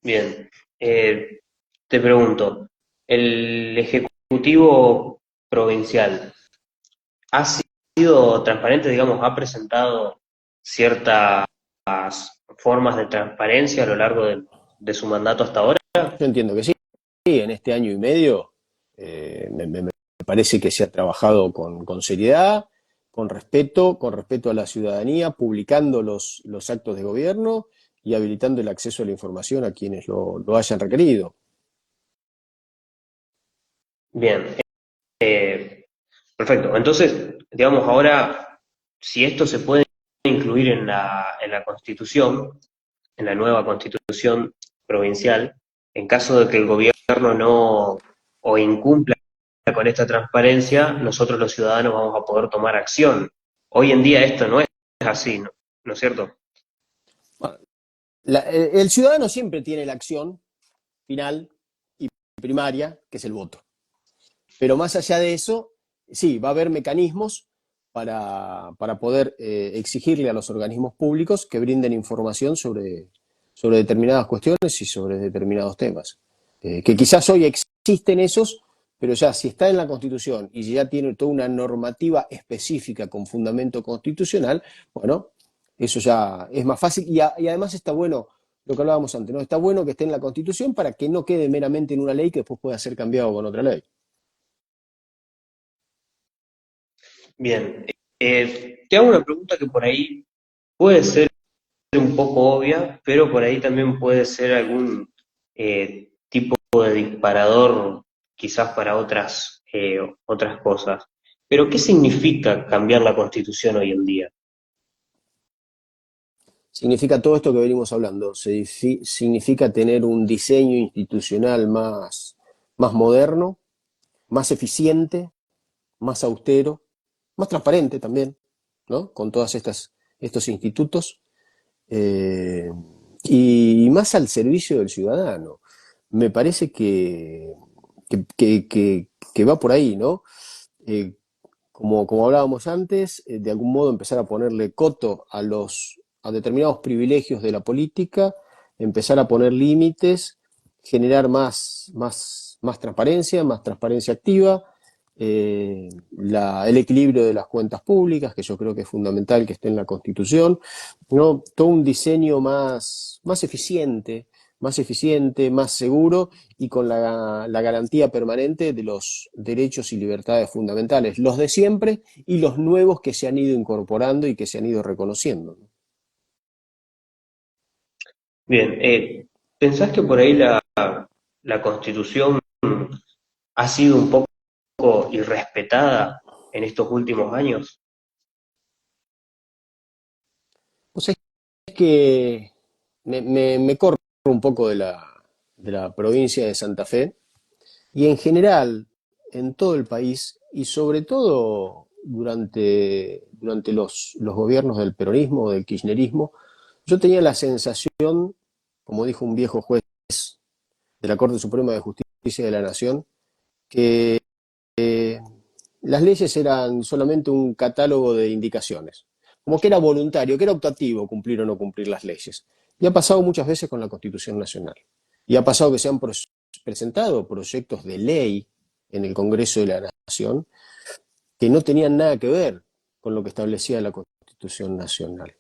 Bien, te pregunto, ¿el Ejecutivo Provincial ha sido transparente, digamos, ha presentado ciertas formas de transparencia a lo largo de su mandato hasta ahora? Yo entiendo que sí. En este año y medio me parece que se ha trabajado con seriedad, con respeto a la ciudadanía, publicando los actos de gobierno y habilitando el acceso a la información a quienes lo hayan requerido. Bien, perfecto. Entonces, digamos, ahora, si esto se puede incluir en en la Constitución, en la nueva Constitución provincial, en caso de que el gobierno no o incumpla con esta transparencia, nosotros los ciudadanos vamos a poder tomar acción. Hoy en día esto no es así, ¿no? ¿No es cierto? Bueno, el ciudadano siempre tiene la acción final y primaria, que es el voto. Pero más allá de eso, sí, va a haber mecanismos para poder exigirle a los organismos públicos que brinden información sobre determinadas cuestiones y sobre determinados temas. Que quizás hoy existen esos, pero ya si está en la Constitución y ya tiene toda una normativa específica con fundamento constitucional, bueno, eso ya es más fácil y además está bueno lo que hablábamos antes, ¿no? Está bueno que esté en la Constitución para que no quede meramente en una ley que después pueda ser cambiado con otra ley. Bien, te hago una pregunta que por ahí puede ser un poco obvia, pero por ahí también puede ser algún tipo de disparador quizás para otras cosas. Pero ¿qué significa cambiar la Constitución hoy en día? Significa todo esto que venimos hablando, significa tener un diseño institucional más moderno, más eficiente, más austero, más transparente también, ¿no? Con todos estos institutos, eh, y más al servicio del ciudadano. Me parece que va por ahí, ¿no? Eh, como hablábamos antes, de algún modo empezar a ponerle coto a determinados privilegios de la política, empezar a poner límites, generar más transparencia activa, el equilibrio de las cuentas públicas, que yo creo que es fundamental que esté en la Constitución, ¿no? Todo un diseño más eficiente, más eficiente, más seguro y con la garantía permanente de los derechos y libertades fundamentales, los de siempre y los nuevos que se han ido incorporando y que se han ido reconociendo. Bien, ¿pensás que por ahí la Constitución ha sido un poco irrespetada en estos últimos años? Pues es que me corro un poco de la provincia de Santa Fe y en general en todo el país y sobre todo durante los gobiernos del peronismo o del kirchnerismo, yo tenía la sensación, como dijo un viejo juez de la Corte Suprema de Justicia de la Nación, que las leyes eran solamente un catálogo de indicaciones, como que era voluntario, que era optativo cumplir o no cumplir las leyes. Y ha pasado muchas veces con la Constitución Nacional. Y ha pasado que se han presentado proyectos de ley en el Congreso de la Nación que no tenían nada que ver con lo que establecía la Constitución Nacional.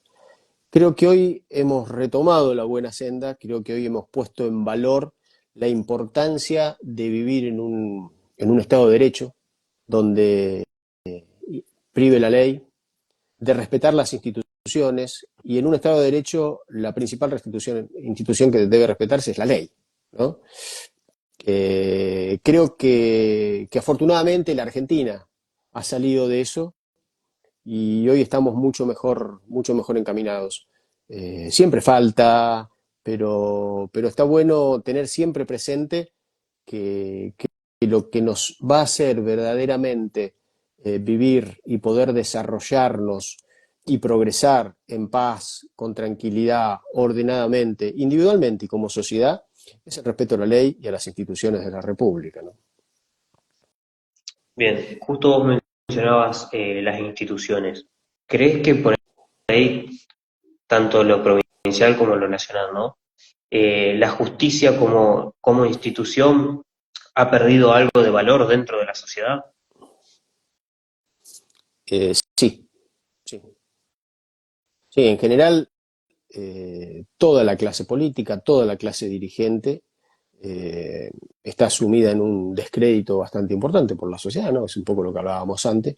Creo que hoy hemos retomado la buena senda, creo que hoy hemos puesto en valor la importancia de vivir en un Estado de Derecho, donde prive la ley, de respetar las instituciones, y en un Estado de Derecho la principal institución que debe respetarse es la ley, ¿no? Creo que afortunadamente la Argentina ha salido de eso y hoy estamos mucho mejor encaminados. Siempre falta, pero está bueno tener siempre presente que lo que nos va a hacer verdaderamente vivir y poder desarrollarnos y progresar en paz, con tranquilidad, ordenadamente, individualmente y como sociedad, es el respeto a la ley y a las instituciones de la República, ¿no? Bien, justo vos mencionabas las instituciones. ¿Crees que por ahí, tanto lo provincial como lo nacional, ¿no? La justicia como institución ha perdido algo de valor dentro de la sociedad? Sí, sí. Sí, en general, toda la clase política, toda la clase dirigente eh, está sumida en un descrédito bastante importante por la sociedad, ¿no? Es un poco lo que hablábamos antes.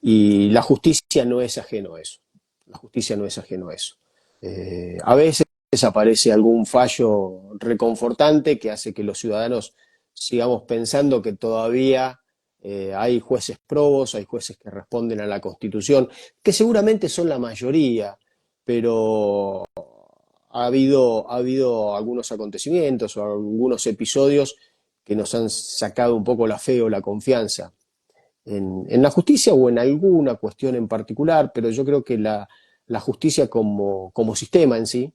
Y la justicia no es ajeno a eso. La justicia no es ajeno a eso. A veces aparece algún fallo reconfortante que hace que los ciudadanos sigamos pensando que todavía hay jueces probos, hay jueces que responden a la Constitución, que seguramente son la mayoría, pero ha habido algunos acontecimientos o algunos episodios que nos han sacado un poco la fe o la confianza en la justicia o en alguna cuestión en particular, pero yo creo que la justicia como sistema en sí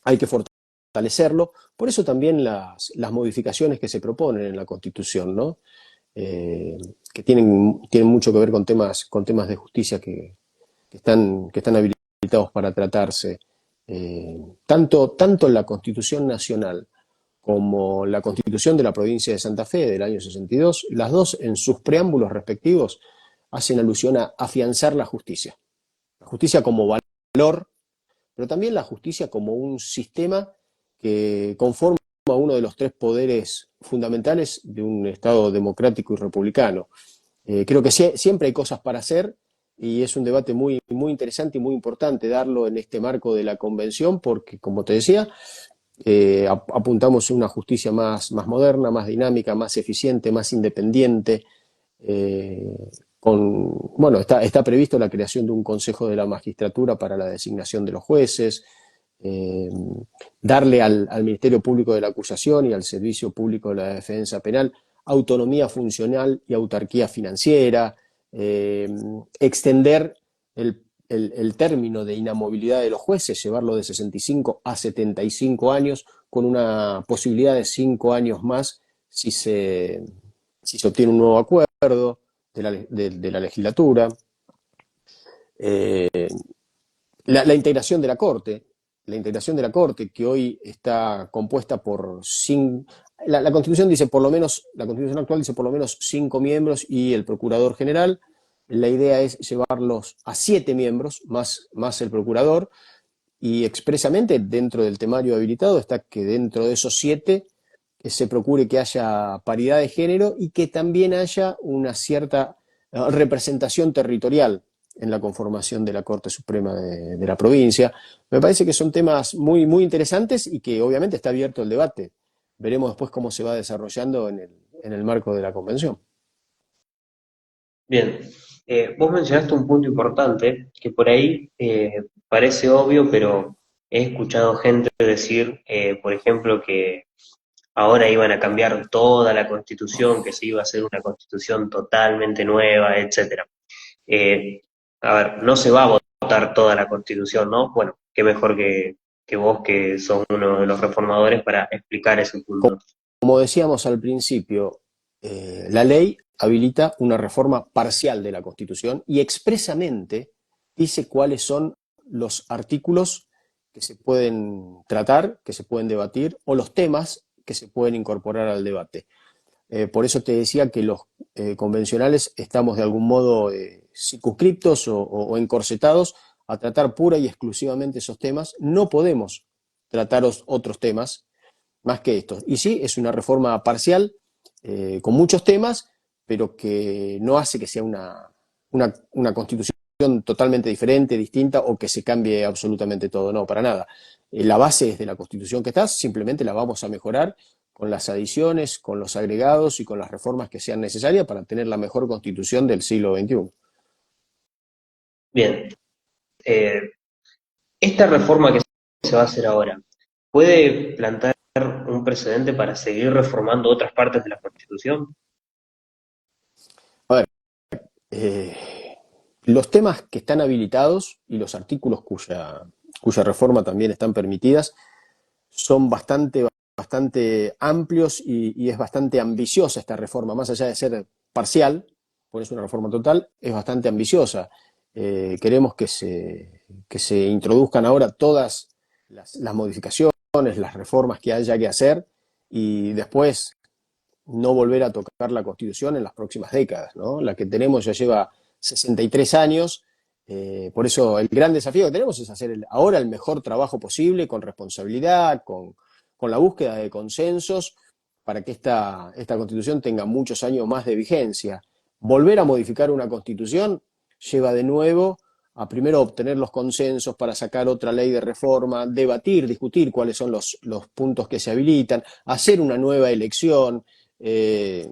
hay que fortalecerlo. Por eso también las modificaciones que se proponen en la Constitución, ¿no? Que tienen mucho que ver con temas de justicia que están habilitados para tratarse. Tanto la Constitución Nacional como la Constitución de la provincia de Santa Fe del año 62, las dos en sus preámbulos respectivos hacen alusión a afianzar la justicia como valor, pero también la justicia como un sistema que conforma uno de los tres poderes fundamentales de un Estado democrático y republicano. Creo que siempre hay cosas para hacer y es un debate muy, muy interesante y muy importante darlo en este marco de la convención porque, como te decía, apuntamos a una justicia más moderna, más dinámica, más eficiente, más independiente. eh, bueno, está previsto la creación de un Consejo de la Magistratura para la designación de los jueces, eh, darle al Ministerio Público de la Acusación y al Servicio Público de la Defensa Penal autonomía funcional y autarquía financiera, eh, extender el término de inamovilidad de los jueces, llevarlo de 65 a 75 años, con una posibilidad de 5 años más si se obtiene un nuevo acuerdo de la legislatura. Eh, la integración de la Corte, que hoy está compuesta por cinco. La Constitución dice por lo menos, la Constitución actual dice por lo menos 5 miembros y el Procurador General. La idea es llevarlos a 7 miembros, más el Procurador, y expresamente dentro del temario habilitado está que dentro de esos 7 que se procure que haya paridad de género y que también haya una cierta representación territorial en la conformación de la Corte Suprema de la provincia. Me parece que son temas muy, muy interesantes y que obviamente está abierto el debate. Veremos después cómo se va desarrollando en el marco de la convención. Bien, vos mencionaste un punto importante que por ahí parece obvio, pero he escuchado gente decir, por ejemplo, que ahora iban a cambiar toda la constitución, que se iba a hacer una constitución totalmente nueva, etcétera. Eh, a ver, no se va a votar toda la constitución, ¿no? Bueno, qué mejor que vos, que sos uno de los reformadores, para explicar ese punto. Como decíamos al principio, la ley habilita una reforma parcial de la Constitución y expresamente dice cuáles son los artículos que se pueden tratar, que se pueden debatir, o los temas que se pueden incorporar al debate. Por eso te decía que los convencionales estamos de algún modo circunscriptos o encorsetados a tratar pura y exclusivamente esos temas. No podemos tratar otros temas más que estos. Y sí, es una reforma parcial, con muchos temas, pero que no hace que sea una constitución totalmente diferente, distinta, o que se cambie absolutamente todo. No, para nada. La base es de la constitución que está, simplemente la vamos a mejorar con las adiciones, con los agregados y con las reformas que sean necesarias para tener la mejor constitución del siglo XXI. Bien, eh, esta reforma que se va a hacer ahora, ¿puede plantar un precedente para seguir reformando otras partes de la Constitución? A ver, eh, los temas que están habilitados y los artículos cuya reforma también están permitidas son bastante amplios y es bastante ambiciosa esta reforma, más allá de ser parcial, por eso una reforma total, es bastante ambiciosa. Queremos que se introduzcan ahora todas las modificaciones, las reformas que haya que hacer y después no volver a tocar la Constitución en las próximas décadas, ¿no? La que tenemos ya lleva 63 años, por eso el gran desafío que tenemos es hacer ahora el mejor trabajo posible, con responsabilidad, con la búsqueda de consensos, para que esta Constitución tenga muchos años más de vigencia. Volver a modificar una Constitución lleva de nuevo a primero obtener los consensos para sacar otra ley de reforma, debatir, discutir cuáles son los puntos que se habilitan, hacer una nueva elección, eh,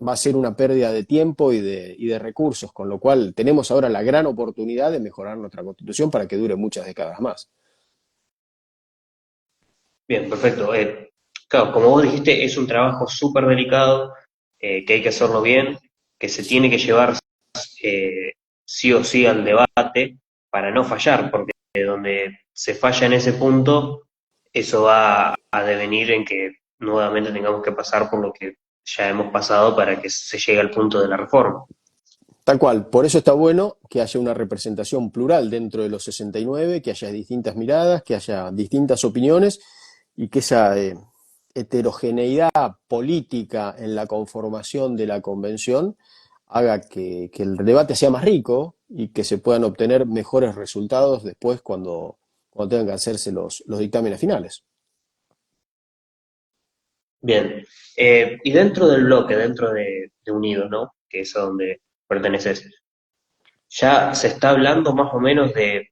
va a ser una pérdida de tiempo y de recursos, con lo cual tenemos ahora la gran oportunidad de mejorar nuestra Constitución para que dure muchas décadas más. Bien, perfecto. Claro, como vos dijiste, es un trabajo súper delicado, que hay que hacerlo bien, que se tiene que llevar eh, sí o sí al debate para no fallar, porque donde se falla en ese punto, eso va a devenir en que nuevamente tengamos que pasar por lo que ya hemos pasado para que se llegue al punto de la reforma. Tal cual, por eso está bueno que haya una representación plural dentro de los 69, que haya distintas miradas, que haya distintas opiniones y que esa heterogeneidad política en la conformación de la convención haga que el debate sea más rico y que se puedan obtener mejores resultados después cuando tengan que hacerse los dictámenes finales. Bien. Y dentro del bloque, dentro de Unidos, ¿no? Que es a donde perteneces, ya se está hablando más o menos de,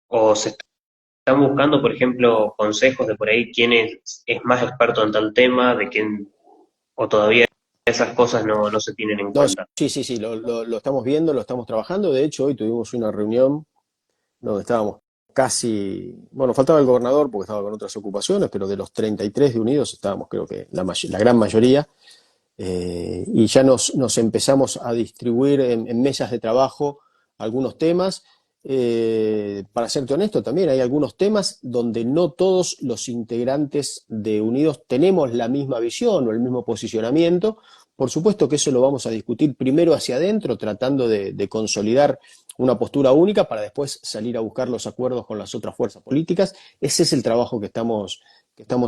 o se están buscando, por ejemplo, consejos de por ahí quién es más experto en tal tema, de quién, o todavía esas cosas no se tienen en No, cuenta. sí, sí, sí, lo estamos viendo, lo estamos trabajando. De hecho, hoy tuvimos una reunión donde estábamos casi, bueno, faltaba el gobernador porque estaba con otras ocupaciones, pero de los 33 de Unidos estábamos creo que la gran mayoría, y ya nos empezamos a distribuir en mesas de trabajo algunos temas. Para serte honesto, también hay algunos temas donde no todos los integrantes de Unidos tenemos la misma visión o el mismo posicionamiento. Por supuesto que eso lo vamos a discutir primero hacia adentro, tratando de consolidar una postura única para después salir a buscar los acuerdos con las otras fuerzas políticas. Ese es el trabajo que estamos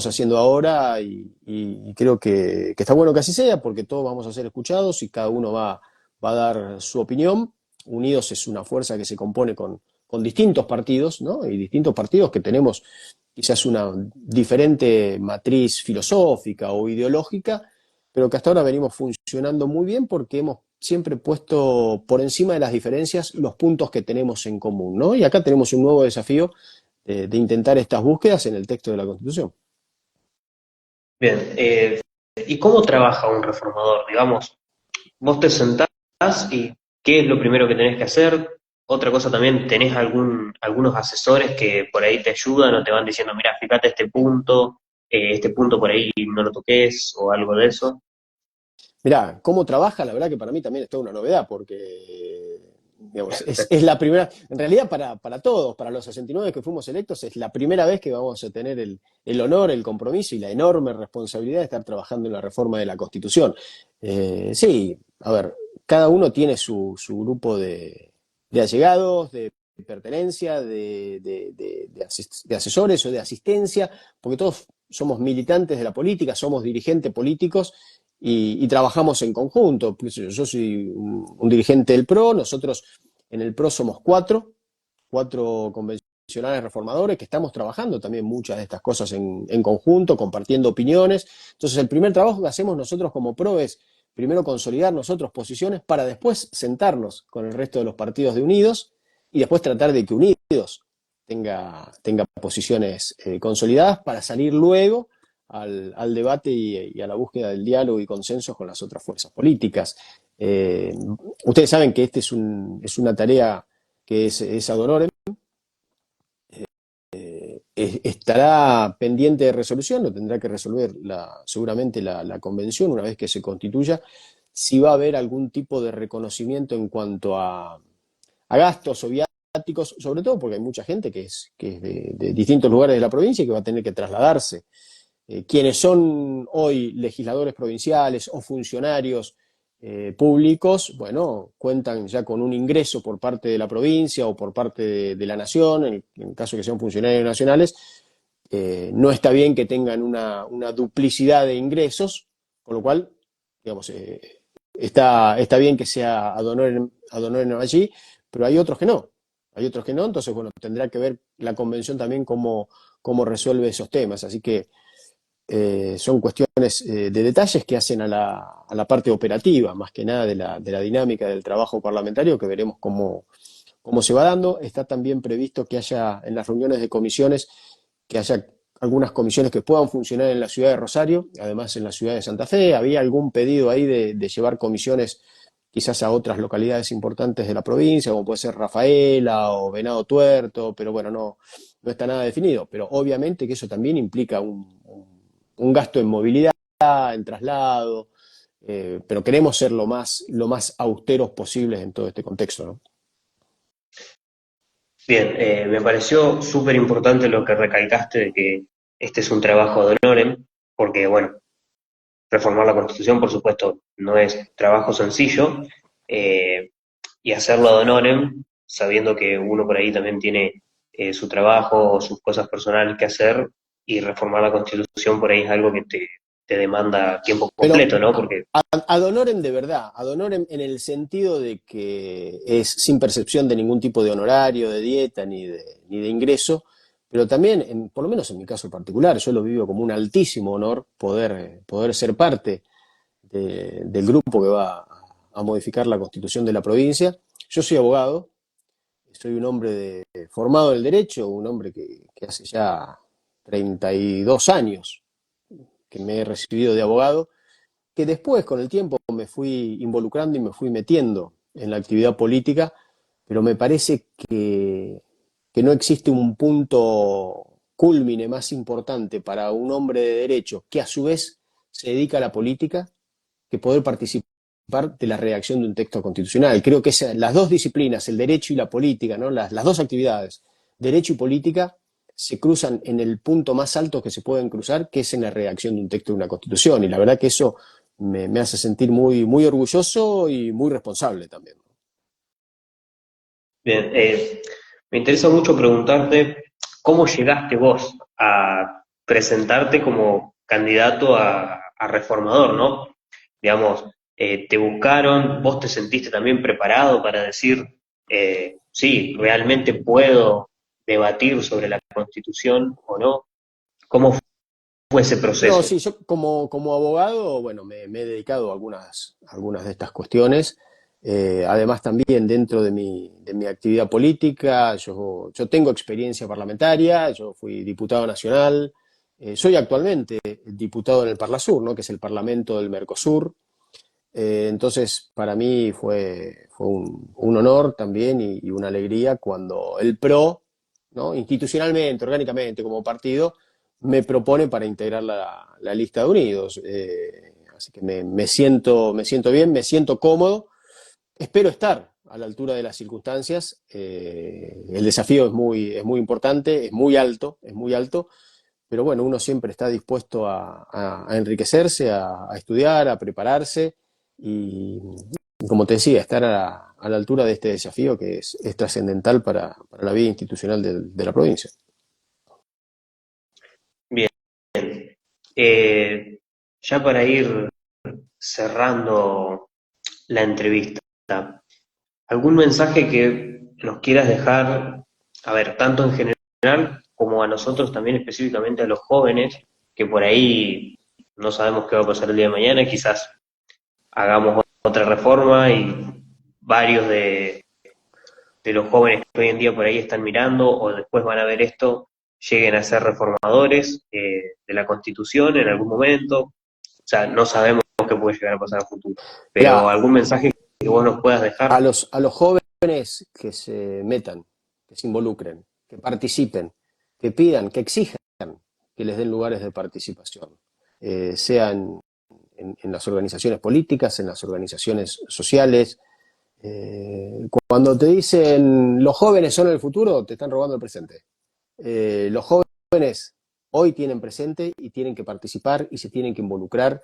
haciendo ahora y creo que está bueno que así sea porque todos vamos a ser escuchados y cada uno va a dar su opinión. Unidos es una fuerza que se compone con con distintos partidos, ¿no? Y distintos partidos que tenemos quizás una diferente matriz filosófica o ideológica, pero que hasta ahora venimos funcionando muy bien porque hemos siempre puesto por encima de las diferencias los puntos que tenemos en común, ¿no? Y acá tenemos un nuevo desafío de intentar estas búsquedas en el texto de la Constitución. Bien, ¿y cómo trabaja un reformador? Digamos, vos te sentás y ¿qué es lo primero que tenés que hacer? Otra cosa también, ¿tenés algunos asesores que por ahí te ayudan o te van diciendo, mira, fíjate este punto por ahí no lo toques o algo de eso? Mirá, cómo trabaja, la verdad que para mí también es toda una novedad, porque digamos, es la primera, en realidad para todos, para los 69 que fuimos electos, es la primera vez que vamos a tener el honor, el compromiso y la enorme responsabilidad de estar trabajando en la reforma de la Constitución. Sí, a ver, cada uno tiene su grupo de allegados, de pertenencia, de asesores o de asistencia, porque todos somos militantes de la política, somos dirigentes políticos y trabajamos en conjunto. Yo soy un dirigente del PRO, nosotros en el PRO somos cuatro convencionales reformadores que estamos trabajando también muchas de estas cosas en conjunto, compartiendo opiniones. Entonces el primer trabajo que hacemos nosotros como PRO es primero consolidar nosotros posiciones para después sentarnos con el resto de los partidos de Unidos y después tratar de que Unidos tenga posiciones consolidadas para salir luego al debate y a la búsqueda del diálogo y consenso con las otras fuerzas políticas. Eh, Ustedes saben que este es una tarea que es ad honorem, estará pendiente de resolución, lo tendrá que resolver seguramente la convención una vez que se constituya, si va a haber algún tipo de reconocimiento en cuanto a gastos o viáticos, sobre todo porque hay mucha gente que es de distintos lugares de la provincia y que va a tener que trasladarse. Quienes son hoy legisladores provinciales o funcionarios públicos, bueno, cuentan ya con un ingreso por parte de la provincia o por parte de la nación, en caso que sean funcionarios nacionales. No está bien que tengan una duplicidad de ingresos, con lo cual, digamos, está bien que sea ad honorem allí, pero hay otros que no. Hay otros que no, entonces, bueno, tendrá que ver la convención también cómo resuelve esos temas. Así que son cuestiones de detalles que hacen a la parte operativa, más que nada de la dinámica del trabajo parlamentario, que veremos cómo se va dando. Está también previsto que haya en las reuniones de comisiones, que haya algunas comisiones que puedan funcionar en la ciudad de Rosario, además en la ciudad de Santa Fe. Había algún pedido ahí de llevar comisiones quizás a otras localidades importantes de la provincia, como puede ser Rafaela o Venado Tuerto, pero bueno, no está nada definido. Pero obviamente que eso también implica un gasto en movilidad, en traslado, pero queremos ser lo más austeros posibles en todo este contexto, ¿no? Bien, me pareció súper importante lo que recalcaste de que este es un trabajo de honorem, porque bueno, reformar la Constitución, por supuesto, no es trabajo sencillo, eh, y hacerlo ad honorem, sabiendo que uno por ahí también tiene su trabajo o sus cosas personales que hacer, y reformar la Constitución por ahí es algo que te demanda tiempo Pero completo, ¿no? Porque, ad honorem de verdad, ad honorem en el sentido de que es sin percepción de ningún tipo de honorario, de dieta, ni de ingreso, pero también, por lo menos en mi caso particular, yo lo vivo como un altísimo honor poder ser parte del grupo que va a modificar la constitución de la provincia. Yo soy abogado, soy un hombre formado en el derecho, un hombre que hace ya 32 años que me he recibido de abogado, que después con el tiempo me fui involucrando y me fui metiendo en la actividad política, pero me parece que no existe un punto cúlmine más importante para un hombre de derecho que a su vez se dedica a la política que poder participar de la redacción de un texto constitucional. Creo que las dos disciplinas, el derecho y la política, ¿no? Las dos actividades, derecho y política, se cruzan en el punto más alto que se pueden cruzar, que es en la redacción de un texto de una constitución. Y la verdad que eso me hace sentir muy, muy orgulloso y muy responsable también. bien, me interesa mucho preguntarte cómo llegaste vos a presentarte como candidato a reformador, ¿no? Digamos, te buscaron, vos te sentiste también preparado para decir, sí, realmente puedo debatir sobre la Constitución o no. ¿Cómo fue ese No, proceso? sí, yo como abogado, bueno, me he dedicado a algunas de estas cuestiones. Además, también dentro de mi actividad política, yo tengo experiencia parlamentaria, yo fui diputado nacional, soy actualmente diputado en el Parlasur, ¿no? Que es el Parlamento del Mercosur. Entonces, para mí fue un honor también y una alegría cuando el PRO, ¿no? Institucionalmente, orgánicamente, como partido, me propone para integrar la lista de Unidos. Así que me siento bien, me siento cómodo. Espero estar a la altura de las circunstancias. El desafío es muy importante, es muy alto, pero bueno, uno siempre está dispuesto a enriquecerse, a estudiar, a prepararse y como te decía, estar a la altura de este desafío que es trascendental para la vida institucional de la provincia. Bien. Eh, ya para ir cerrando la entrevista, ¿algún mensaje que nos quieras dejar, a ver, tanto en general como a nosotros también específicamente a los jóvenes, que por ahí no sabemos qué va a pasar el día de mañana, quizás hagamos otra reforma y varios de los jóvenes que hoy en día por ahí están mirando o después van a ver esto, lleguen a ser reformadores de la Constitución en algún momento? O sea, no sabemos qué puede llegar a pasar a futuro, pero Mira, algún mensaje que vos nos puedas a dejar. los jóvenes que se metan, que se involucren, que participen, que pidan, que exijan que les den lugares de participación, sean en las organizaciones políticas, en las organizaciones sociales. Cuando te dicen los jóvenes son el futuro, te están robando el presente. Los jóvenes hoy tienen presente y tienen que participar y se tienen que involucrar.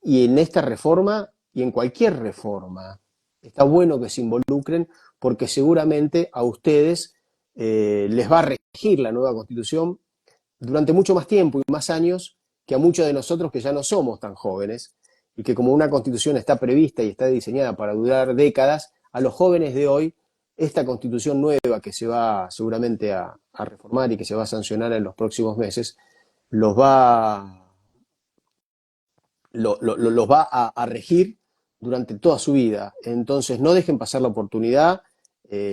Y en esta reforma y en cualquier reforma, está bueno que se involucren porque seguramente a ustedes les va a regir la nueva constitución durante mucho más tiempo y más años que a muchos de nosotros que ya no somos tan jóvenes y que como una constitución está prevista y está diseñada para durar décadas, a los jóvenes de hoy, esta constitución nueva que se va seguramente a reformar y que se va a sancionar en los próximos meses, los va, los va a regir durante toda su vida. Entonces, no dejen pasar la oportunidad.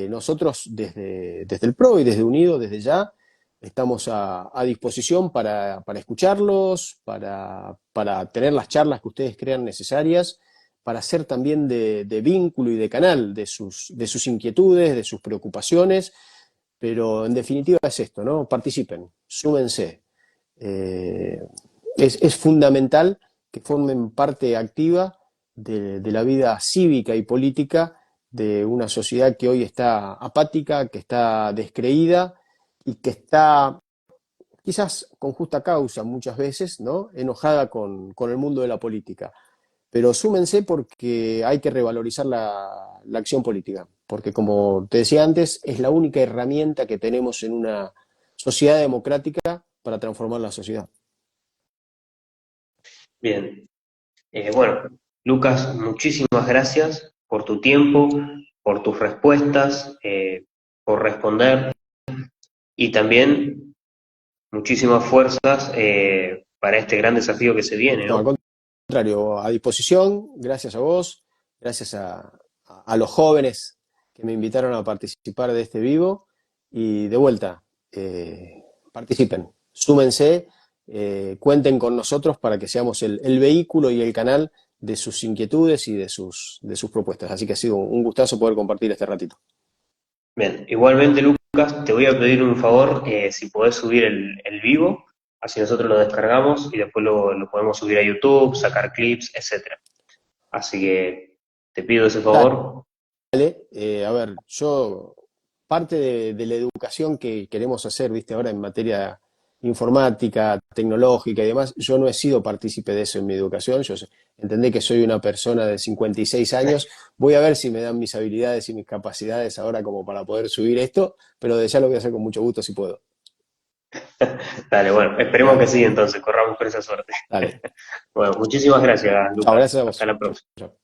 Nosotros desde el PRO y desde Unido, desde ya, estamos a disposición para escucharlos, para tener las charlas que ustedes crean necesarias, para ser también de vínculo y de canal de sus inquietudes, de sus preocupaciones, pero en definitiva es esto, ¿no? Participen, súmense. Eh, es fundamental que formen parte activa de la vida cívica y política de una sociedad que hoy está apática, que está descreída y que está, quizás con justa causa muchas veces, ¿no? Enojada con el mundo de la política. Pero súmense porque hay que revalorizar la acción política, porque como te decía antes, es la única herramienta que tenemos en una sociedad democrática para transformar la sociedad. Bien. Bueno, Lucas, muchísimas gracias por tu tiempo, por tus respuestas, por responder y también muchísimas fuerzas para este gran desafío que se viene, No, al ¿no? contrario, a disposición, gracias a vos, gracias a los jóvenes que me invitaron a participar de este vivo y de vuelta, participen, súmense, cuenten con nosotros para que seamos el vehículo y el canal de sus inquietudes y de sus propuestas. Así que ha sido un gustazo poder compartir este ratito. Bien, igualmente Lucas, te voy a pedir un favor, si podés subir el vivo, así nosotros lo descargamos y después lo podemos subir a YouTube, sacar clips, etcétera. Así que te pido ese favor. Dale, a ver, yo, parte de la educación que queremos hacer, viste, ahora en materia informática, tecnológica y demás, yo no he sido partícipe de eso en mi educación. Entendé que soy una persona de 56 años. Voy a ver si me dan mis habilidades y mis capacidades ahora como para poder subir esto, pero de ya lo voy a hacer con mucho gusto si puedo. Dale, bueno, esperemos que Dale, sí entonces, corramos con esa suerte. dale. Bueno, muchísimas gracias, Chao, Lucas. gracias a Hasta vos. la Chao, próxima. chao.